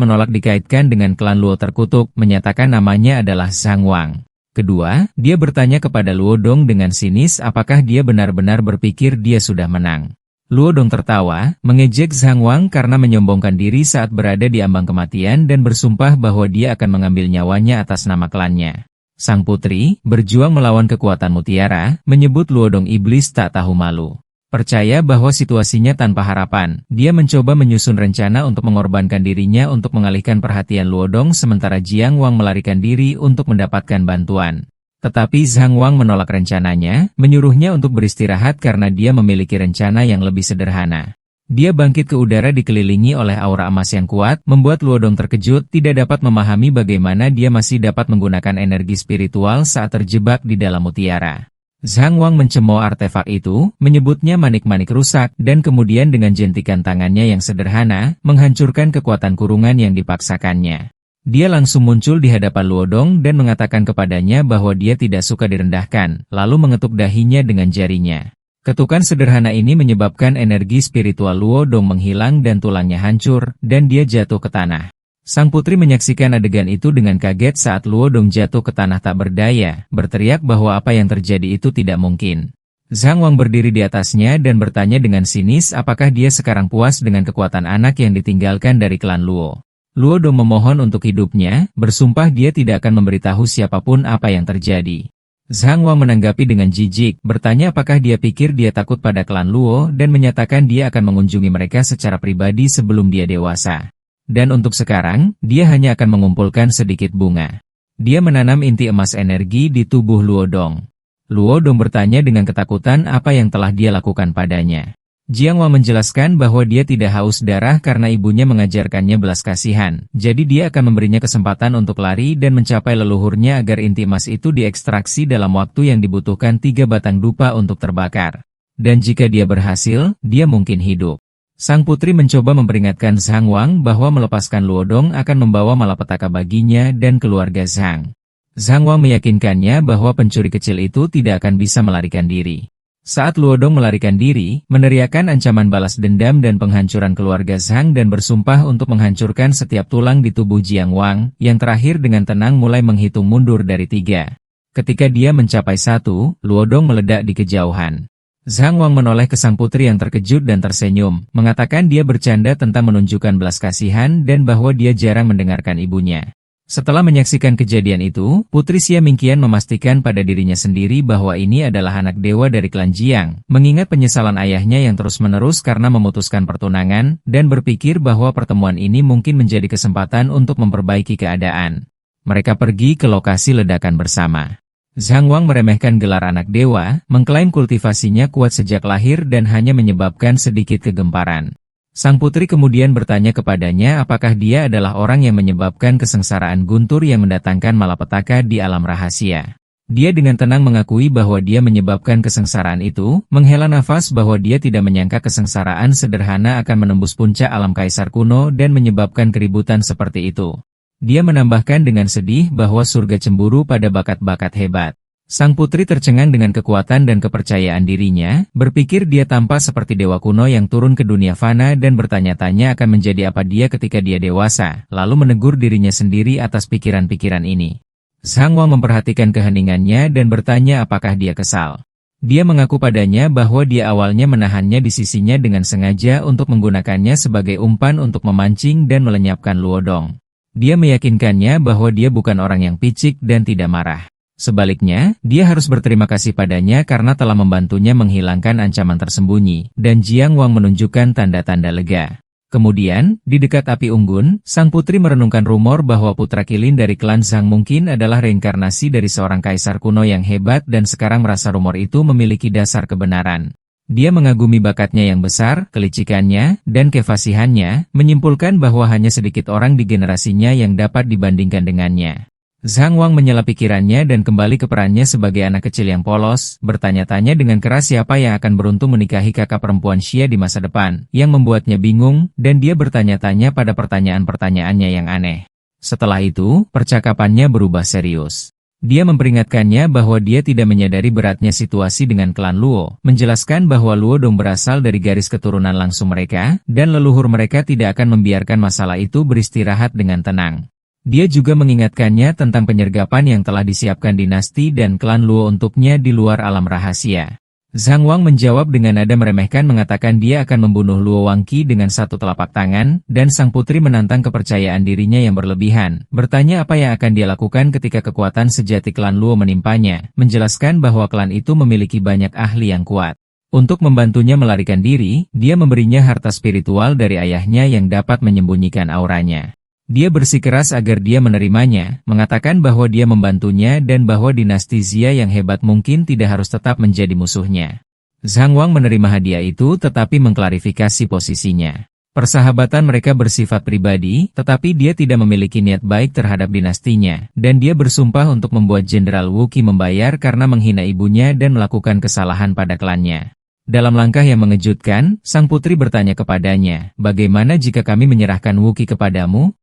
Speaker 1: menolak dikaitkan dengan klan Luo terkutuk, menyatakan namanya adalah Zhang Wang. Kedua, dia bertanya kepada Luodong dengan sinis apakah dia benar-benar berpikir dia sudah menang. Luodong tertawa, mengejek Zhang Wang karena menyombongkan diri saat berada di ambang kematian dan bersumpah bahwa dia akan mengambil nyawanya atas nama klannya. Sang putri, berjuang melawan kekuatan mutiara, menyebut Luodong iblis tak tahu malu. Percaya bahwa situasinya tanpa harapan, dia mencoba menyusun rencana untuk mengorbankan dirinya untuk mengalihkan perhatian Luodong sementara Jiang Wang melarikan diri untuk mendapatkan bantuan. Tetapi Zhang Wang menolak rencananya, menyuruhnya untuk beristirahat karena dia memiliki rencana yang lebih sederhana. Dia bangkit ke udara dikelilingi oleh aura emas yang kuat, membuat Luodong terkejut, tidak dapat memahami bagaimana dia masih dapat menggunakan energi spiritual saat terjebak di dalam mutiara. Zhang Wang mencemooh artefak itu, menyebutnya manik-manik rusak, dan kemudian dengan jentikan tangannya yang sederhana, menghancurkan kekuatan kurungan yang dipaksakannya. Dia langsung muncul di hadapan Luodong dan mengatakan kepadanya bahwa dia tidak suka direndahkan, lalu mengetuk dahinya dengan jarinya. Ketukan sederhana ini menyebabkan energi spiritual Luodong menghilang dan tulangnya hancur, dan dia jatuh ke tanah. Sang putri menyaksikan adegan itu dengan kaget saat Luodong jatuh ke tanah tak berdaya, berteriak bahwa apa yang terjadi itu tidak mungkin. Zhang Wang berdiri di atasnya dan bertanya dengan sinis apakah dia sekarang puas dengan kekuatan anak yang ditinggalkan dari klan Luo. Luodong memohon untuk hidupnya, bersumpah dia tidak akan memberitahu siapapun apa yang terjadi. Zhang Wang menanggapi dengan jijik, bertanya apakah dia pikir dia takut pada klan Luo dan menyatakan dia akan mengunjungi mereka secara pribadi sebelum dia dewasa. Dan untuk sekarang, dia hanya akan mengumpulkan sedikit bunga. Dia menanam inti emas energi di tubuh Luodong. Luodong bertanya dengan ketakutan apa yang telah dia lakukan padanya. Jiang Wang menjelaskan bahwa dia tidak haus darah karena ibunya mengajarkannya belas kasihan, jadi dia akan memberinya kesempatan untuk lari dan mencapai leluhurnya agar inti emas itu diekstraksi dalam waktu yang dibutuhkan 3 batang dupa untuk terbakar. Dan jika dia berhasil, dia mungkin hidup. Sang putri mencoba memperingatkan Zhang Wang bahwa melepaskan Luodong akan membawa malapetaka baginya dan keluarga Zhang. Zhang Wang meyakinkannya bahwa pencuri kecil itu tidak akan bisa melarikan diri. Saat Luodong melarikan diri, meneriakkan ancaman balas dendam dan penghancuran keluarga Zhang dan bersumpah untuk menghancurkan setiap tulang di tubuh Jiang Wang, yang terakhir dengan tenang mulai menghitung mundur dari 3. Ketika dia mencapai 1, Luodong meledak di kejauhan. Zhang Wang menoleh ke sang putri yang terkejut dan tersenyum, mengatakan dia bercanda tentang menunjukkan belas kasihan dan bahwa dia jarang mendengarkan ibunya. Setelah menyaksikan kejadian itu, Putri Xia Mingqian memastikan pada dirinya sendiri bahwa ini adalah anak dewa dari klan Jiang, mengingat penyesalan ayahnya yang terus-menerus karena memutuskan pertunangan, dan berpikir bahwa pertemuan ini mungkin menjadi kesempatan untuk memperbaiki keadaan. Mereka pergi ke lokasi ledakan bersama. Zhang Wang meremehkan gelar anak dewa, mengklaim kultivasinya kuat sejak lahir dan hanya menyebabkan sedikit kegemparan. Sang putri kemudian bertanya kepadanya apakah dia adalah orang yang menyebabkan kesengsaraan guntur yang mendatangkan malapetaka di alam rahasia. Dia dengan tenang mengakui bahwa dia menyebabkan kesengsaraan itu, menghela nafas bahwa dia tidak menyangka kesengsaraan sederhana akan menembus puncak alam kaisar kuno dan menyebabkan keributan seperti itu. Dia menambahkan dengan sedih bahwa surga cemburu pada bakat-bakat hebat. Sang putri tercengang dengan kekuatan dan kepercayaan dirinya, berpikir dia tampak seperti dewa kuno yang turun ke dunia fana dan bertanya-tanya akan menjadi apa dia ketika dia dewasa, lalu menegur dirinya sendiri atas pikiran-pikiran ini. Zhang Wang memperhatikan keheningannya dan bertanya apakah dia kesal. Dia mengaku padanya bahwa dia awalnya menahannya di sisinya dengan sengaja untuk menggunakannya sebagai umpan untuk memancing dan melenyapkan Luodong. Dia meyakinkannya bahwa dia bukan orang yang picik dan tidak marah. Sebaliknya, dia harus berterima kasih padanya karena telah membantunya menghilangkan ancaman tersembunyi, dan Jiang Wang menunjukkan tanda-tanda lega. Kemudian, di dekat api unggun, sang putri merenungkan rumor bahwa putra kilin dari klan Zhang mungkin adalah reinkarnasi dari seorang kaisar kuno yang hebat dan sekarang merasa rumor itu memiliki dasar kebenaran. Dia mengagumi bakatnya yang besar, kelicikannya, dan kefasihannya, menyimpulkan bahwa hanya sedikit orang di generasinya yang dapat dibandingkan dengannya. Zhang Wang menyela pikirannya dan kembali ke perannya sebagai anak kecil yang polos, bertanya-tanya dengan keras siapa yang akan beruntung menikahi kakak perempuan Xia di masa depan, yang membuatnya bingung, dan dia bertanya-tanya pada pertanyaan-pertanyaannya yang aneh. Setelah itu, percakapannya berubah serius. Dia memperingatkannya bahwa dia tidak menyadari beratnya situasi dengan klan Luo, menjelaskan bahwa Luodong berasal dari garis keturunan langsung mereka, dan leluhur mereka tidak akan membiarkan masalah itu beristirahat dengan tenang. Dia juga mengingatkannya tentang penyergapan yang telah disiapkan dinasti dan klan Luo untuknya di luar alam rahasia. Zhang Wang menjawab dengan nada meremehkan mengatakan dia akan membunuh Luo Wangqi dengan satu telapak tangan, dan sang putri menantang kepercayaan dirinya yang berlebihan, bertanya apa yang akan dia lakukan ketika kekuatan sejati klan Luo menimpanya, menjelaskan bahwa klan itu memiliki banyak ahli yang kuat. Untuk membantunya melarikan diri, dia memberinya harta spiritual dari ayahnya yang dapat menyembunyikan auranya. Dia bersikeras agar dia menerimanya, mengatakan bahwa dia membantunya dan bahwa dinasti Xia yang hebat mungkin tidak harus tetap menjadi musuhnya. Zhang Wang menerima hadiah itu tetapi mengklarifikasi posisinya. Persahabatan mereka bersifat pribadi, tetapi dia tidak memiliki niat baik terhadap dinastinya, dan dia bersumpah untuk membuat Jenderal Wu Qi membayar karena menghina ibunya dan melakukan kesalahan pada klannya. Dalam langkah yang mengejutkan, sang putri bertanya kepadanya, bagaimana jika kami menyerahkan Wu Qi kepadamu?